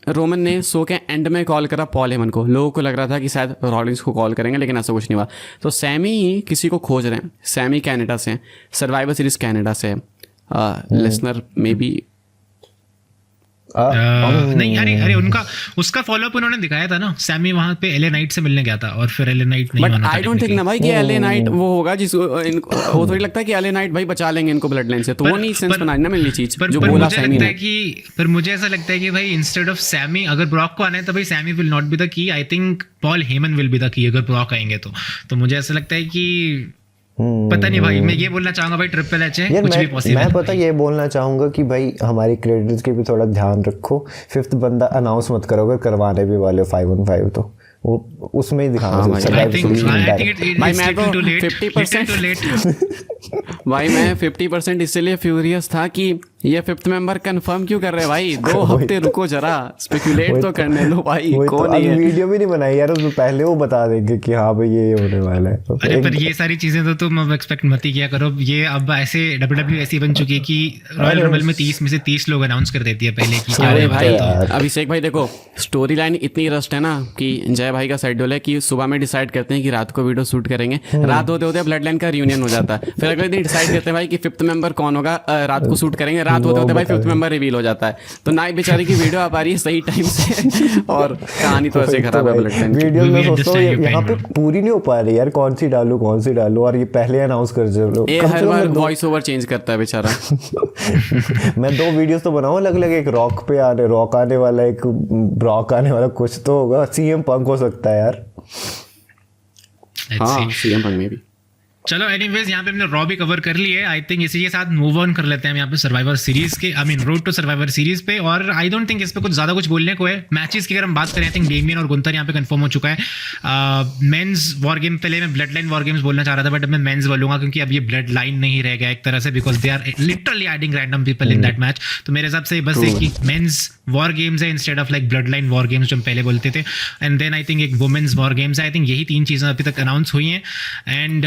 रोमन ने शो के एंड में कॉल करा पॉल हेमन को, लोगों को लग रहा था कि शायद रॉलिंस को कॉल करेंगे, लेकिन ऐसा कुछ नहीं हुआ। तो सैमी किसी को खोज रहे हैं, सैमी कनाडा से, सर्वाइवर सीरीज कनाडा से, लिसनर मे बी नहीं अरे अरे उनका उसका फॉलोअप उन्होंने दिखाया था ना, सैमी वहां पे एलए नाइट से मिलने गया था और फिर एलए नाइट नहीं बट माना था। आई डोंट थिंक ना भाई कि एलए नाइट वो होगा जिसको इनको वो थोड़ी लगता है कि एलए नाइट भाई बचा लेंगे इनको ब्लड लाइन से, तो वो नहीं सेंस बनानी ना मिलनी चीज जो बोला मुझे सैमी लगता ने। है कि पर मुझे ऐसा लगता है कि भाई इंस्टेड ऑफ सैमी अगर ब्रॉक को आना है तो भाई Sammy will not be the key, I think Paul Heyman will be the key अगर ब्रॉक आएंगे तो मुझे ऐसा लगता है कि पता नहीं भाई, मैं ये बोलना चाहूंगा भाई ट्रिपल एच है यार कुछ भी पॉसिबल मैं पता ये बोलना चाहूंगा कि भाई हमारी क्रेडिट्स के भी थोड़ा ध्यान रखो, फिफ्थ बंदा अनाउंस मत करो अगर करवाने भी वाले हो 5-on-5 तो वो उसमें ही दिखाना हाँ चाहिए, भाई, I survival think series में I think direct। भाई it's मैं little तो too late, 50% little too late। भाई मैं 50% इसलिए फ्यूरियस था कि ये फिफ्थ मेंबर कंफर्म क्यों कर रहे हैं भाई, 2 हफ्ते रुको जरा, स्पेकुलेट तो करने दो भाई, वही तो, कौन अब है। वीडियो भी नहीं बनाई यार, उसमें पहले वो बता देंगे कि हाँ भाई ये होने वाला है, तो अरे पर ये सारी चीजें तो तुम अब एक्सपेक्ट मत ही किया करो। ये अब ऐसे डब्ल्यूडब्ल्यू ऐसी बन चुकी है कि रॉयल रंबल में 30 में से 30 लोग अनाउंस कर देती है पहले की क्या अरे होने भाई वाला है। अभिषेक भाई देखो स्टोरी लाइन इतनी रस्ट है ना कि जय भाई का शेड्यूल है कि सुबह में डिसाइड करते हैं कि रात को वीडियो शूट करेंगे, रात होते होते ब्लड लाइन का रियूनियन हो जाता है, फिर अगले दिन डिसाइड करते हैं भाई कि फिफ्थ मेंबर कौन होगा, रात को शूट करेंगे, रात होते होते भाई फिफ्थ मेंबर रिवील हो जाता है, तो ना बेचारी की वीडियो आ पा रही है सही टाइम से और कहानी तो ऐसे खराब है ब्लड लाइन की। वीडियो में We सोचता हूँ understand your यहाँ pain, पे पूरी नहीं हो पा रही यार, कौन सी डालूं और ये पहले अनाउंस कर चलो, ये कम से हर कम बार मैं दो- वॉइस ओवर चेंज करता है बेचारा। मैं 2 वीडियोस तो बनाऊं अलग अलग, एक रॉक आने वाला, एक ब्रॉक आने वाला, कुछ तो होगा, सीएम पंक हो सकता है यार। Let's हाँ see। सीएम पंग में भी चलो एनीवेज यहाँ पे हमने रॉ भी कवर कर लिए। आई थिंक इसी के साथ मूव ऑन कर लेते हैं हम यहाँ पे सर्वाइवर सीरीज के, I mean road to Survivor Series पे। और आई डोंट थिंक इस पे कुछ ज़्यादा कुछ बोलने को है। मैचेस की अगर हम बात करें, आई थिंक डेमियन और गुंतर यहाँ पे कंफर्म हो चुका है। मेंस वॉर गेम, पहले मैं ब्लड लाइन वॉर गेम्स बोलना चाह रहा था, बट अब मैं मेंस बोलूंगा क्योंकि अब ये ब्लड लाइन नहीं रह गया एक तरह से, because they are literally adding random people in that match. तो मेरे हिसाब से बस एक मेंस वॉर गेम्स है instead of like bloodline war games जो हम पहले बोलते थे। एंड देन आई थिंक एक वुमेन्स वॉर गेम्स है। आई थिंक यही 3 चीज़ें अभी तक अनाउंस हुई हैं। एंड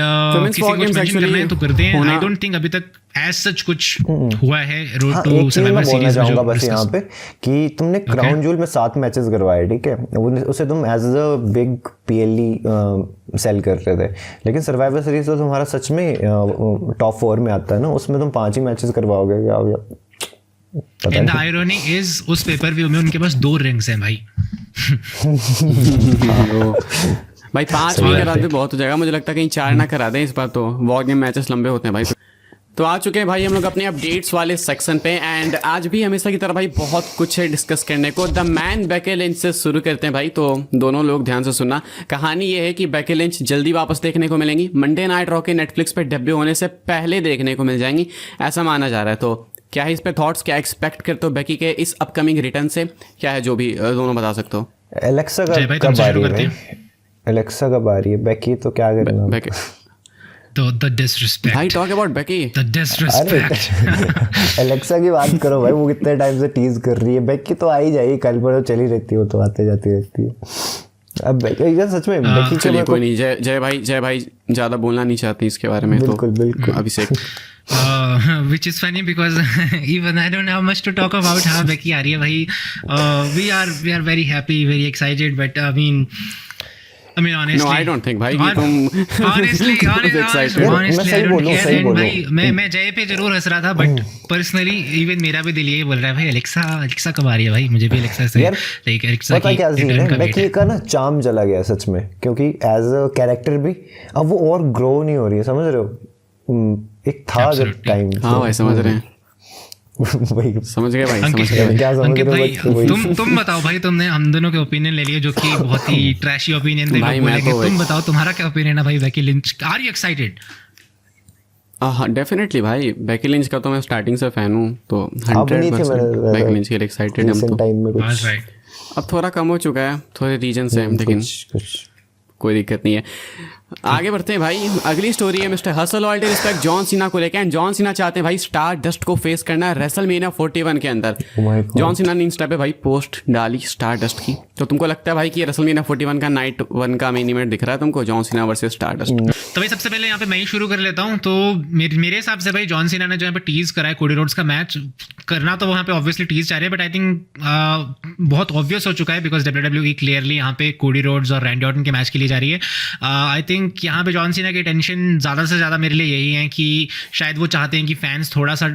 किसी को कुछ मेंशन करना है तो करते हैं। आई डोंट थिंक अभी तक एज सच कुछ हुआ है रोड हाँ, टू एक चीज मैं सर्वाइवर बोलना सीरीज में चाहूंगा जो बस यहाँ पे कि तुमने क्राउन जूल में 7 मैचेस करवाए, ठीक है, उसे तुम as a big PLE sell कर रहे थे, लेकिन सर्वाइवर सीरीज तो तुम्हारा सच में टॉप 4 में आता है ना, उसमें तुम 5 ही मैचेस करवाओगे क्या? पता एंड द नहीं। आयरनी इज उस पेपर व्यू में उनके पास 2 रिंग्स हैं भाई। भाई 5 भी करा दे बहुत हो जाएगा। मुझे लगता है कहीं 4 ना करा दें इस बार, तो वॉर गेम मैचेस लंबे होते हैं भाई। तो आ चुके हैं भाई हम लोग अपने अपडेट्स वाले सेक्शन पे। एंड आज भी हमेशा की तरह भाई बहुत कुछ है डिस्कस करने को। द मैन बेकी लिंच से शुरू करते हैं भाई। तो दोनों लोग ध्यान से सुनना। कहानी ये है कि बेकी लिंच जल्दी वापस देखने को मिलेंगी, मंडे नाइट रॉ के नेटफ्लिक्स पे डेब्यू होने से पहले देखने को मिल जाएंगी, ऐसा माना जा रहा है। तो क्या है इस पे थॉट्स, क्या एक्सपेक्ट करते हो बेकी के इस अपकमिंग रिटर्न से? क्या है जो भी दोनों बता सकते हो। एलेक्सा जय भाई, कब तुमसे आ शुरू रही है करते भाई? एलेक्सा कब आ रही है? बेकी तो क्या करना बेकी तो द डिसरिस्पेक्ट, भाई talk about Becky. The disrespect. Alexa की बात करो भाई, वो कितने टाइम से टीज कर रही है। बेकी तो आ ही जाएगी, कल पर चली रहती है, वो तो आते जाती रहती है। अब सच में बेकी के चलिए कोई नहीं, जय भाई ज़्यादा बोलना नहीं चाहती इसके बारे में। बिल्कुल तो बिल्कुल अभिषेक which is funny because even I don't have much to talk about how Becky आ रही है भाई। We are very happy, very excited, but I mean honestly, No, I don't think भाई कि तुम honestly excited। honestly I don't care। सही And बोलूं। भाई मैं जय पे जरूर हंस रहा था, बट पर्सनली इवन मेरा भी दिल यही बोल रहा है भाई अलेक्सा कब आ रही है भाई। मुझे भी अलेक्सा से यार, लाइक अलेक्सा पता की क्या सीन रिटर्न है, का वेट बेकी है। का ना चार्म चला गया सच में, क्योंकि एज अ कैरेक्टर भी अब वो और ग्रो नहीं हो रही है, समझ रहे हो? एक था जब Absolutely। टाइम। हाँ भाई समझ रहे हैं, वही समझ गए भाई, समझ अंकित गए। क्या समझ अंकित रहे हो भाई, बच्चे, वही। तुम बताओ भाई, तुमने हम दोनों के ओपिनियन ले लिए जो कि बहुत ही ट्रैशी ओपिनियन थे, भाई, लोग मैं बोलेंगे। तो तुम बताओ तुम्हारा क्या ओपिनियन है भाई Becky Lynch? Are you excited? हाँ डेफिनेटली भाई, बेकी लिंच का तो मैं स्टार्टिंग से फैन हूँ, तो अब नहीं थे 100% बेकी लिंच के लिए एक्साइटेड हम रिसेंट तो। टाइम में बस कुछ भाई, अब थोड़ा कम हो चुका है, थोड़े रीजन से, लेकिन कुछ कोई दिक्कत नहीं है। आगे बढ़ते हैं भाई। अगली स्टोरी है mister hustle loyalty respect John Cena को लेकर। एंड जॉन सीना चाहते हैं भाई स्टार डस्ट को फेस करना है रेसलमेनिया 41 के अंदर। Oh my God। John Cena ने इंस्टा पे भाई पोस्ट डाली स्टार डस्ट की। तो तुमको लगता है भाई कि रेसलमेनिया 41 का नाइट 1 का मेन इवेंट दिख रहा है तुमको, John Cena versus star dust? तो भाई सबसे पहले यहाँ पे मैं ही शुरू कर लेता हूँ। तो मेरे हिसाब से भाई जॉन सीना ने जो यहाँ पे टीज करा है कोडी रोड्स का मैच करना, तो वहाँ पे ऑब्वियसली टीज चाह रहे हैं, बट आई थिंक बहुत ऑब्वियस हो चुका है बिकॉज WWE क्लियरली यहाँ पे कोडी रोड्स और रैंडी ऑर्टन के मैच के लिए जा रही है। आई थिंक यहाँ पे जॉन सीना की टेंशन ज़्यादा से ज़्यादा मेरे लिए यही है कि शायद वो चाहते हैं कि फैंस थोड़ा सा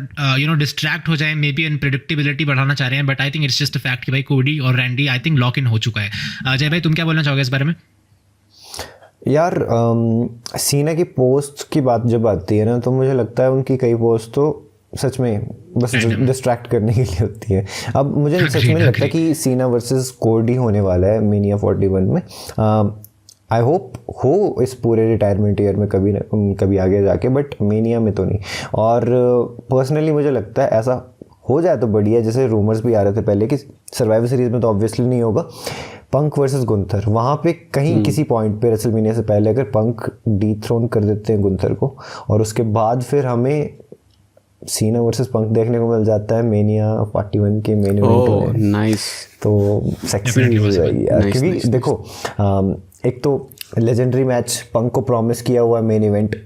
डिस्ट्रैक्ट हो जाए, मे बी अनप्रेडिक्टेबिलिटी बढ़ाना चाह रहे हैं, but I think it's just a fact कि भाई कोडी और Randy I think lock in हो चुका है। जय भाई तुम क्या बोलना चाहोगे इस बारे में? यार सीना की पोस्ट की बात जब आती है ना, तो मुझे लगता है उनकी कई पोस्ट तो सच में बस डिस्ट्रैक्ट करने के लिए होती है। अब मुझे सच में लगता है कि सीना वर्सेस कोडी होने वाला है मेनिया 41 में। आई होप हो इस पूरे रिटायरमेंट ईयर में कभी आगे जाके, बट मेनिया में तो नहीं। और पर्सनली मुझे लगता है ऐसा हो जाए तो बढ़िया, जैसे रूमर्स भी आ रहे थे पहले कि सर्वाइवर सीरीज में तो ऑब्वियसली नहीं होगा, पंक वर्सेस गुंथर, वहाँ पे कहीं किसी पॉइंट पे रेसलमेनिया से पहले अगर पंक डीथ्रोन कर देते हैं गुंथर को, और उसके बाद फिर हमें सीना वर्सेस पंक देखने को मिल जाता है मेनिया 41 के मेन इवेंट में, नाइस। तो सेक्सी हो जाएगी यार। क्योंकि देखो एक तो लेजेंडरी मैच पंक को प्रॉमिस किया हुआ है मेन इवेंट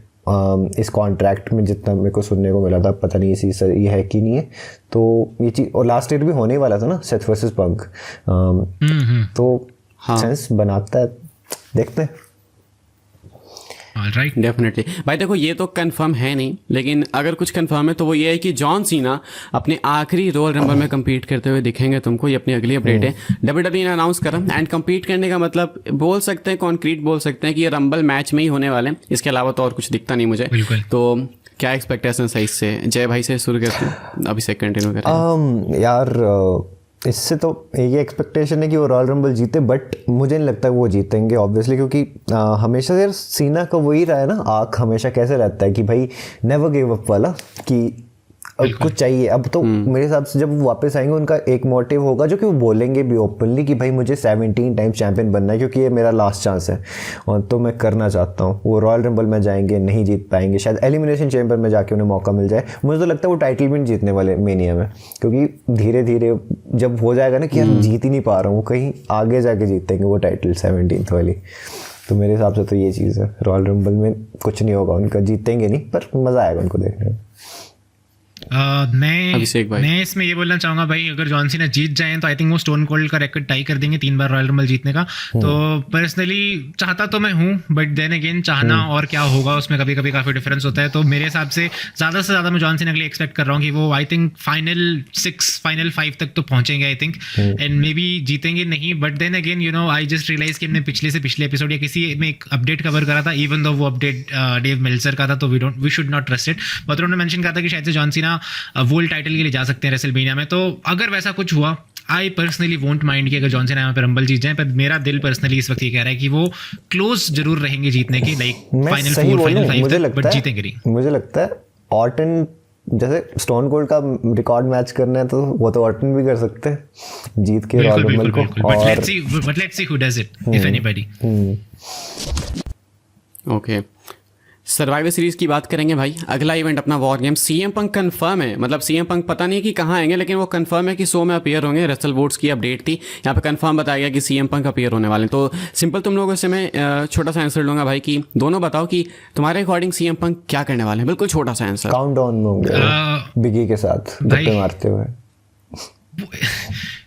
इस कॉन्ट्रैक्ट में, जितना मेरे को सुनने को मिला था, पता नहीं इसी सही है कि नहीं है। तो ये चीज़, और लास्ट ईयर भी होने ही वाला था ना सेथ वर्सेस पंक, तो सेंस बनाता है, देखते हैं। राइट, डेफिनेटली भाई। देखो ये तो कंफर्म है नहीं, लेकिन अगर कुछ कंफर्म है तो वो ये है कि जॉन सीना अपने आखिरी रॉयल रंबल में compete करते हुए दिखेंगे तुमको। ये अपनी अगली अपडेट है, WWE ने अनाउंस करा। एंड compete करने का मतलब बोल सकते हैं, कॉन्क्रीट बोल सकते हैं कि ये रंबल मैच में ही होने वाले हैं, इसके अलावा तो और कुछ दिखता नहीं मुझे। बिल्कुल। तो क्या एक्सपेक्टेशन है इससे? जय भाई से शुरू करते हैं, अभिषेक कंटिन्यू करें। यार इससे तो ये एक्सपेक्टेशन है कि वो रॉयल रंबल जीते, बट मुझे नहीं लगता वो जीतेंगे ऑब्वियसली, क्योंकि हमेशा यार सीना का वही रहा है ना, आँख हमेशा कैसे रहता है कि भाई नेवर गिव अप वाला, कि अब कुछ चाहिए। अब तो मेरे हिसाब से जब वो वापस आएंगे उनका एक मोटिव होगा जो कि वो बोलेंगे भी ओपनली कि भाई मुझे 17 टाइम चैंपियन बनना है, क्योंकि ये मेरा लास्ट चांस है और तो मैं करना चाहता हूँ। वो रॉयल रंबल में जाएंगे, नहीं जीत पाएंगे, शायद एलिमिनेशन चैम्बर में जाके उन्हें मौका मिल जाए। मुझे तो लगता है वो टाइटल भी नहीं जीतने वाले मेनिया में, क्योंकि धीरे धीरे जब हो जाएगा ना कि यार जीत ही नहीं पा रहा हूँ, वो कहीं आगे जाके जीतेंगे वो टाइटल 17th वाली। तो मेरे हिसाब से तो ये चीज़ है, रॉयल रंबल में कुछ नहीं होगा उनका, जीतेंगे नहीं पर मज़ा आएगा उनको देखने में। मैं इसमें ये बोलना चाहूंगा भाई, अगर जॉन सीना जीत जाएं तो आई थिंक वो स्टोन कोल्ड का रिकॉर्ड टाई कर देंगे 3 बार रॉयल रंबल जीतने का। तो पर्सनली चाहता तो मैं हूं, बट देन अगेन चाहना और क्या होगा उसमें कभी कभी काफी डिफरेंस होता है। तो मेरे हिसाब से ज्यादा मैं जॉन सीना के लिए एक्सपेक्ट कर रहा हूँ कि वो आई थिंक फाइनल 6 फाइनल 5 तक तो पहुंचेंगे I think, and maybe जीतेंगे नहीं। But then again you know I just realize कि हमने पिछले से पिछले एपिसोड या किसी में एक अपडेट कवर करा था, इवन दो वो अपडेट डेव मेल्सर का था, तो we should not trust it. But उन्होंने मेंशन करा था कि शायद से जॉन सीना वर्ल्ड टाइटल के लिए जा सकते हैं रेसलमेनिया में। तो अगर वैसा कुछ हुआ, आई पर्सनली वोंट माइंड कि अगर जॉन सीना यहाँ पे रंबल जीत जाए, पर मेरा दिल पर्सनली इस वक्त ये कह रहा है कि वो क्लोज जरूर रहेंगे जीतने की, लाइक फाइनल 4 फाइनल 5 तक, बट जीतेंगे नहीं। मुझे लगता है ऑर्टन जैसे स्टोन कोल्ड का रिकॉर्ड मैच करना है तो वो तो ऑर्टन भी कर सकते हैं जीत के रॉयल रंबल को। But let's see who does it if anybody. Okay, survivor series की बात करेंगे भाई। अगला इवेंट अपना war game, CM Punk confirm है, मतलब सीएम पंक पता नहीं कि कहाँ आएंगे, लेकिन वो कंफर्म है कि शो में अपीयर होंगे। रसल वोट्स की अपडेट थी, यहाँ पे कंफर्म बताया गया कि सीएम पंक अपीयर होने वाले हैं। तो सिंपल तुम लोगों से मैं छोटा सा आंसर लूंगा भाई कि दोनों बताओ कि तुम्हारे अकॉर्डिंग सीएम पंक क्या करने वाले हैं, बिल्कुल छोटा सा आंसर। काउंटडाउन में होंगे बिगी के साथ गप्पे मारते हुए।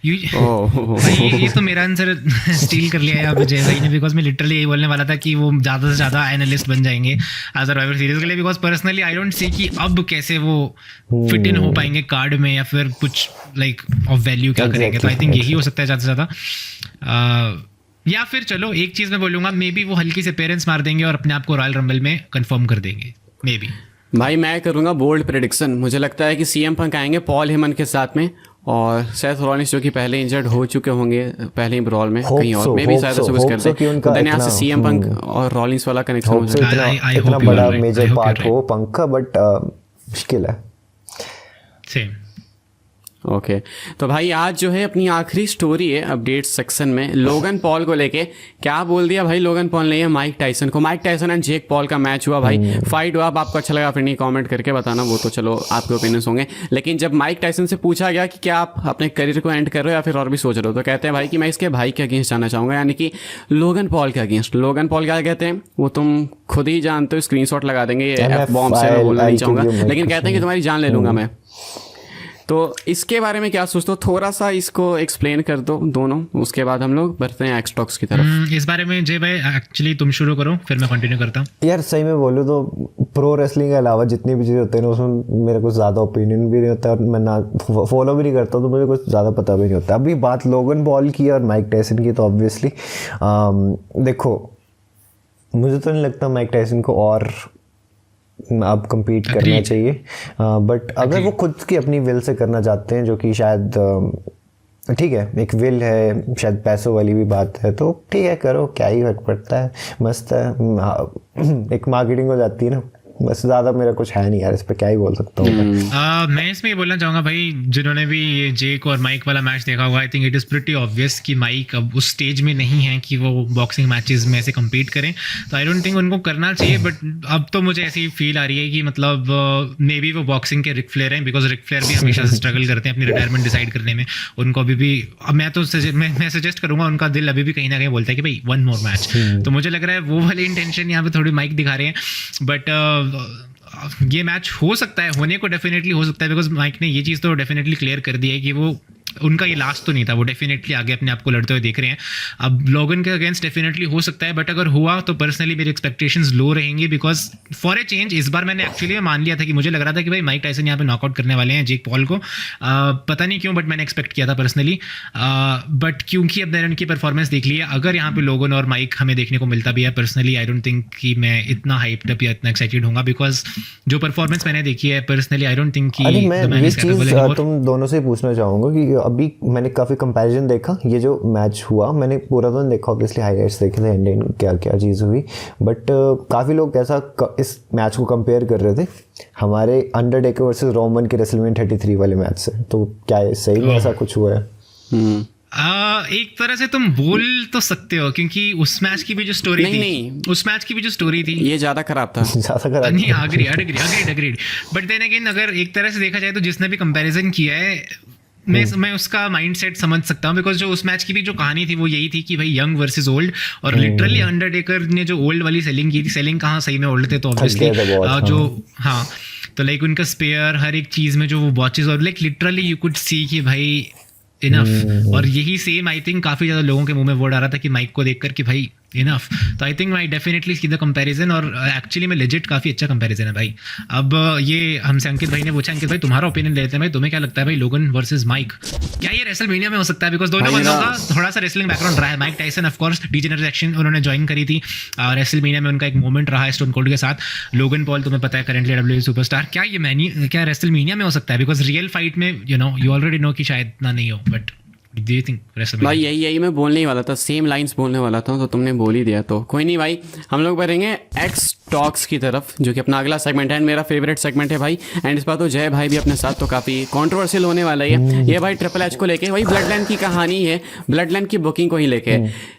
ये तो मेरा आंसर स्टील कर लिया है अब जय भाई ने, बिकॉज मैं लिटरली यही बोलने वाला था कि वो ज़्यादा से ज़्यादा एनालिस्ट बन जाएंगे सर्वाइवर सीरीज के लिए, because personally I don't see कि अब कैसे वो फिट इन हो पाएंगे कार्ड में या फिर कुछ लाइक ऑफ वैल्यू क्या करेंगे। तो आई थिंक यही हो सकता है ज़्यादा से ज़्यादा। या फिर चलो एक चीज़ मैं बोलूँगा, मे बी वो हल्की से पेरेंट्स मार देंगे और अपने आप को रॉयल रंबल में कन्फर्म कर देंगे मे बी। भाई मैं करूँगा बोल्ड प्रेडिक्शन, मुझे लगता है कि सीएम पंक आएंगे पॉल हेमन के साथ में, और सेथ रॉलिंस जो कि पहले इंजर्ड हो चुके होंगे पहले ही ब्रॉल में कहीं और, मैं भी शायद ऐसा करते हैं। तो यहाँ से सीएम पंक और रॉलिंस वाला कनेक्शन हो जाएगा। इतना बड़ा मेजर पार्ट हो पंक का, बट मुश्किल है। सेम। ओके तो भाई आज जो है अपनी आखिरी स्टोरी है अपडेट सेक्शन में लोगन पॉल को लेके। क्या बोल दिया भाई लोगन पॉल ने माइक टाइसन को। Mike Tyson and Jake Paul का मैच हुआ भाई, फाइट हुआ। अब आपको अच्छा लगा फिर नहीं कमेंट करके बताना, वो तो चलो आपके ओपिनियंस होंगे। लेकिन जब माइक टाइसन से पूछा गया कि क्या आप अपने करियर को एंड कर रहे हो या फिर और भी सोच रहे हो, तो कहते हैं भाई कि मैं इसके भाई के अगेंस्ट जाना चाहूँगा, यानी कि लोगन पॉल के अगेंस्ट। लोगन पॉल क्या कहते हैं वो तुम खुद ही जानते हो, स्क्रीनशॉट लगा देंगे, ये एफ बॉम्ब से मैं बोलना नहीं चाहूँगा, लेकिन कहते हैं कि तुम्हारी जान ले लूँगा मैं। तो इसके बारे में क्या सोचते हो, थोड़ा सा इसको एक्सप्लेन कर दो दोनों, उसके बाद हम लोग बढ़ते हैं एक्सटॉक्स की तरफ। इस बारे में जय भाई एक्चुअली तुम शुरू करो फिर मैं कंटिन्यू करता हूँ। यार सही में बोलूँ तो प्रो रेसलिंग के अलावा जितनी भी चीज़ें होती हैं ना उसमें मेरे कुछ ज़्यादा ओपिनियन भी नहीं होता और मैं ना फॉलो भी नहीं करता, तो मुझे कुछ ज़्यादा पता भी नहीं होता। अभी बात लोगन पॉल की और माइक टाइसन की, तो ऑब्वियसली देखो मुझे तो नहीं लगता माइक टाइसन को और अब compete करना चाहिए, बट अगर वो खुद की अपनी विल से करना चाहते हैं, जो कि शायद ठीक है, एक विल है, शायद पैसों वाली भी बात है, तो ठीक है करो, क्या ही फर्क पड़ता है, मस्त है, एक मार्केटिंग हो जाती है ना, बस ज़्यादा मेरा कुछ है नहीं यार, इस पर क्या ही बोल सकता हूँ मैं इसमें ये बोलना चाहूँगा भाई, जिन्होंने भी ये जेक और माइक वाला मैच देखा होगा, I think it is pretty obvious कि माइक अब उस स्टेज में नहीं है कि वो बॉक्सिंग मैचेस में ऐसे कम्पीट करें, तो आई डोंट थिंक उनको करना चाहिए। बट अब तो मुझे ऐसी फील आ रही है कि मतलब मे बी वो बॉक्सिंग के रिक फ्लेयर हैं, बिकॉज रिक फ्लेयर भी हमेशा से स्ट्रगल करते हैं अपनी रिटायरमेंट डिसाइड करने में। उनको अभी भी मैं सजेस्ट करूँगा, उनका दिल अभी भी कहीं ना कहीं बोलता है कि भाई 1 मोर मैच, तो मुझे लग रहा है वो वाली इंटेंशन यहाँ पे थोड़ी माइक दिखा रहे हैं। बट ये मैच हो सकता है, होने को डेफिनेटली हो सकता है, बिकॉज माइक ने ये चीज़ तो डेफिनेटली क्लियर कर दी है कि वो उनका ये लास्ट तो नहीं था, वो डेफिनेटली आगे अपने आप को लड़ते हुए देख रहे हैं। अब लोगन के अगेंस्ट डेफिनेटली हो सकता है, बट अगर हुआ तो पर्सनली मेरी एक्सपेक्टेशंस लो रहेंगी, बिकॉज फॉर ए चेंज इस बार मैंने एक्चुअली मान लिया था कि मुझे लग रहा था कि भाई माइक टाइसन यहाँ पे नॉकआउट करने वाले हैं जेक पॉल को, पता नहीं क्यों, बट मैंने एक्सपेक्ट किया था पर्सनली। बट क्योंकि अब मैंने उनकी परफॉर्मेंस देख ली है, अगर यहाँ पे लोगन और माइक हमें देखने को मिलता भी है, पर्सनली आई डोंट थिंक कि मैं इतना हाइप्ड अप या इतना एक्साइटेड होऊंगा, बिकॉज जो परफॉर्मेंस मैंने देखी है पर्सनली आई डोंट थिंक कि मैं ये चीज़ तुम दोनों से पूछना चाहूँगा कि अभी मैंने काफ़ी कंपैरिजन देखा, ये जो मैच हुआ मैंने पूरा तो नहीं देखा, ऑब्वियसली हाईलाइट्स देखे थे एंड एंड क्या क्या चीज़ हुई, बट काफ़ी लोग ऐसा इस मैच को कंपेयर कर रहे थे हमारे अंडरटेकर वर्सेस रोमन के रेसलमेनिया 33 वाले मैच से। तो क्या है, सही में ऐसा कुछ हुआ है? एक तरह से तुम बोल तो सकते हो, क्योंकि उस मैच की भी जो स्टोरी थी, नहीं। उस मैच की भी जो स्टोरी थी ये ज़्यादा खराब था। ज़्यादा खराब नहीं, अग्रीड। बट देन अगेन अगर एक तरह से देखा जाए तो जिसने भी कंपैरिजन किया है, मैं उसका माइंडसेट समझ सकता हूँ, बिकॉज जो उस मैच की भी जो कहानी थी वो यही थी कि भाई यंग वर्सेस ओल्ड, और लिटरली अंडरटेकर ने जो ओल्ड वाली सेलिंग की थी, सेलिंग कहाँ सही में ओल्ड थे तो ऑब्वियसली जो हाँ, तो लाइक उनका स्पेयर हर एक चीज़ में जो वो वॉचेस, और like literally you could see कि भाई इनफ। और यही सेम आई थिंक काफ़ी ज़्यादा लोगों के मुंह में वर्ड आ रहा था कि माइक को देखकर कि भाई इनफ। तो I think I definitely see the comparison, और एक्चुअली में लेजिट काफ़ी अच्छा कंपैरिजन है भाई। अब ये हमसे अंकित भाई ने पूछा, अंकित भाई तुम्हारा ओपिनियन लेते हैं भाई, तुम्हें क्या लगता है भाई लोगन वर्सेस माइक, क्या ये रेसलमेनिया में हो सकता है? बिकॉज दोनों बंदों का थोड़ा सा रेसलिंग बैकग्राउंड रहा है। Mike Tyson of course degeneration उन्होंने ज्वाइन करी थी, रेसलमेनिया में उनका एक मोमेंट रहा है स्टोन कोल्ड के साथ। लोगन पॉल तुम्हें पता है करंटली डब्ल्यूडब्ल्यूई सुपरस्टार। क्या रेसलमेनिया में हो सकता है? बिकॉज रियल फाइट में यू ऑलरेडी नो कि शायद ना नहीं हो, बट do you think भाई यही मैं बोलने ही वाला था, सेम लाइंस बोलने वाला था, तो तुमने बोल ही दिया। तो कोई नहीं भाई, हम लोग बढ़ेंगे एक्स टॉक्स की तरफ, जो कि अपना अगला सेगमेंट है एंड मेरा फेवरेट सेगमेंट है भाई। एंड इस बार तो जय भाई भी अपने साथ, तो काफ़ी कंट्रोवर्शियल होने वाला है ये भाई। ट्रिपल एच को लेके भाई, ब्लड लाइन की कहानी है, ब्लड लाइन की बुकिंग को ही लेके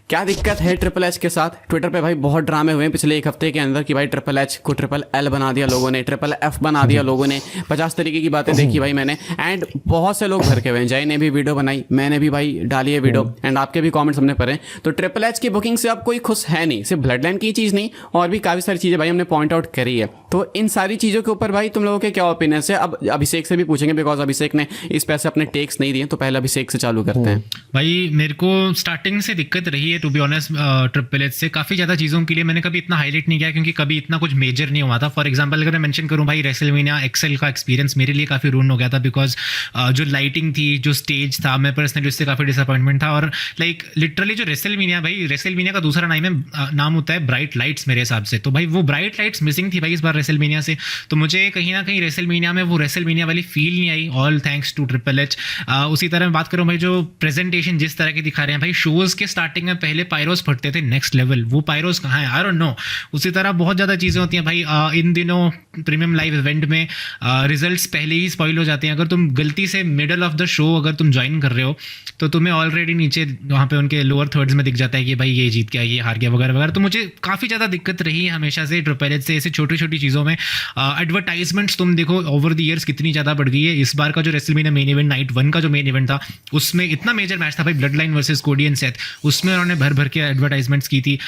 क्या दिक्कत है ट्रिपल एच के साथ। ट्विटर पे भाई बहुत ड्रामे हुए हैं पिछले एक हफ्ते के अंदर कि भाई ट्रिपल एच को ट्रिपल एल बना दिया लोगों ने, ट्रिपल एफ बना दिया लोगों ने, 50 तरीके की बातें देखी भाई मैंने। एंड बहुत से लोग भर के हुए हैं, जय ने भी वीडियो बनाई, मैंने भी भाई डाली है वीडियो, एंड आपके भी कमेंट्स हमने पढ़े। तो ट्रिपल एच की बुकिंग से अब कोई खुश है नहीं, सिर्फ ब्लड लाइन की चीज़ नहीं, और भी काफ़ी सारी चीज़ें भाई हमने पॉइंट आउट करी है। तो इन सारी चीज़ों के ऊपर भाई तुम लोगों के क्या ओपिनियन है? अब अभिषेक से भी पूछेंगे, बिकॉज अभिषेक ने इस पैसे अपने टेक्स नहीं दिए, तो पहले अभिषेक से चालू करते हैं। भाई मेरे को स्टार्टिंग से दिक्कत रही है to be honest triple H से। काफ़ी ज़्यादा चीज़ों के लिए मैंने कभी इतना हाईलाइट नहीं किया, क्योंकि कभी इतना कुछ मेजर नहीं हुआ था। फॉर एग्जांपल अगर मैं मेंशन करूं भाई, रेसलमेनिया एक्सेल का एक्सपीरियंस मेरे लिए काफ़ी रूइन हो गया था, बिकॉज जो लाइटिंग थी, जो स्टेज था, मैं पर्सनली उससे काफ़ी डिसअपॉइंटमेंट था। और लाइक लिटरली जो रेसलमेनिया का दूसरा नाम होता है ब्राइट लाइट्स मेरे हिसाब से। तो भाई वो ब्राइट लाइट्स मिसिंग थी भाई इस बार रेसलमेनिया से। तो मुझे कहीं ना कहीं रेसलमेनिया में वो रेसलमेनिया वाली फील नहीं आई, all thanks to triple H. उसी तरह मैं बात करूं भाई, जो प्रेजेंटेशन जिस तरह की दिखा रहे हैं भाई, शोज़ के स्टार्टिंग में पहले पायरोस फटते थे नेक्स्ट लेवल, वो पायरोस कहाँ है आई डोंट नो। उसी तरह बहुत ज़्यादा चीज़ें होती हैं भाई इन दिनों प्रीमियम लाइव इवेंट में, रिजल्ट्स पहले ही स्पॉइल हो जाते हैं। अगर तुम गलती से मिडल ऑफ द शो अगर तुम ज्वाइन कर रहे हो, तो तुम्हें ऑलरेडी नीचे वहाँ पे उनके लोअर थर्ड्स में दिख जाता है कि भाई ये जीत गया, ये हार गया वगैरह वगैरह। तो मुझे काफ़ी ज़्यादा दिक्कत रही है हमेशा से ट्रिपल एच से, ऐसे छोटी छोटी चीज़ों में। एडवर्टाइजमेंट्स तुम देखो ओवर द ईयर्स कितनी ज़्यादा बढ़ गई है। इस बार का जो रेसलमेनिया मेन इवेंट नाइट 1 का जो मेन इवेंट था, उसमें इतना मेजर मैच था भाई, bloodline versus Cody and Seth, उसमें उन्होंने भर भर के एडवर्टाइजमेंट्स की थी।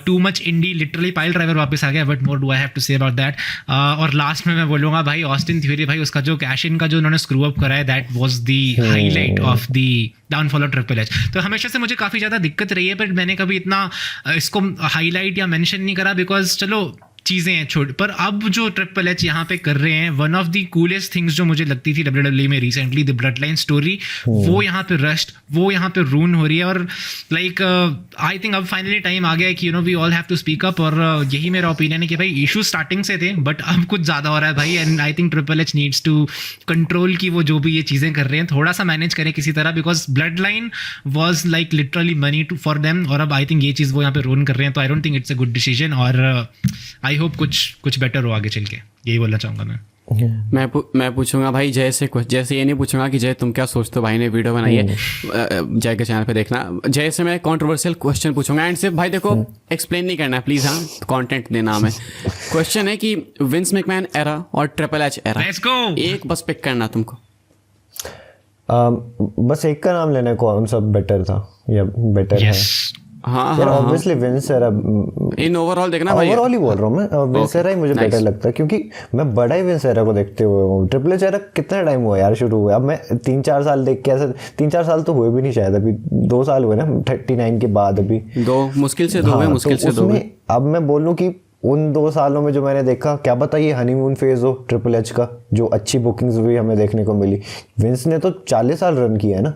Too much indie, literally pile driver वापस आ गया, but more do I have to say about that. और लास्ट में मैं बोलूँगा भाई, ऑस्टिन थ्योरी भाई, उसका जो कैश इन का जो उन्होंने स्क्रू अप करा है, that was the highlight of the downfall of triple H. तो हमेशा से मुझे काफ़ी ज़्यादा दिक्कत रही है, पर मैंने कभी इतना इसको हाईलाइट या मेंशन नहीं करा, बिकॉज चलो चीज़ें हैं छोटी। पर अब जो ट्रिपल एच यहाँ पे कर रहे हैं, one of the coolest things जो मुझे लगती थी WWE में recently, the blood line story, वो यहाँ पे रस्ट, वो यहाँ पे रून हो रही है। और लाइक आई थिंक अब फाइनली टाइम आ गया है कि we all have to speak up. और यही मेरा ओपिनियन है कि भाई इशू स्टार्टिंग से थे, बट अब कुछ ज़्यादा हो रहा है भाई। And I think triple H needs to control की वो जो भी ये चीज़ें कर रहे हैं, थोड़ा सा मैनेज करें किसी तरह, because blood line was like literally money to for them. और अब आई थिंक ये चीज़ वो यहाँ पे रून कर रहे हैं, तो I don't think it's a good decision. और आई होप कुछ बेटर हो आगे चल के, यही बोलना चाहूँगा मैं। मैं पूछूंगा भाई जय से, जैसे ये नहीं पूछूंगा कि जय तुम क्या सोचते हो, भाई ने वीडियो बनाई है जय के चैनल पे देखना। जय से मैं कंट्रोवर्शियल क्वेश्चन पूछूंगा, एंड सिर्फ भाई देखो एक्सप्लेन नहीं करना है प्लीज़, हाँ कंटेंट देना हमें। क्वेश्चन है कि विंस मैकमैन एरा और triple H era, let's go, एक बस पिक करना तुमको। बस एक का नाम लेना, कौन सा बेटर था या बेटर है? हाँ यार हाँ obviously Vince era, in overall देखना भाई, ओवरऑल ही बोल रहा हूँ मैं, विंस एरा ही मुझे बेटर लगता है, क्योंकि मैं बड़ा ही विंस एरा को देखते हुए हूँ। ट्रिपल एच एरा कितना टाइम हुआ यार शुरू हुआ? अब मैं 3-4 साल देख के, ऐसे 3-4 साल तो हुए भी नहीं शायद, अभी 2 साल हुए ना 39 के बाद, अभी 2 मुश्किल से 2 मुश्किल से 2। अब मैं बोलूँ कि उन 2 सालों में जो मैंने देखा, क्या बताइए हनीमून फेज हो ट्रिपल एच का, जो अच्छी बुकिंग्स भी हमें देखने को मिली। विंस ने तो 40 साल रन किया है ना,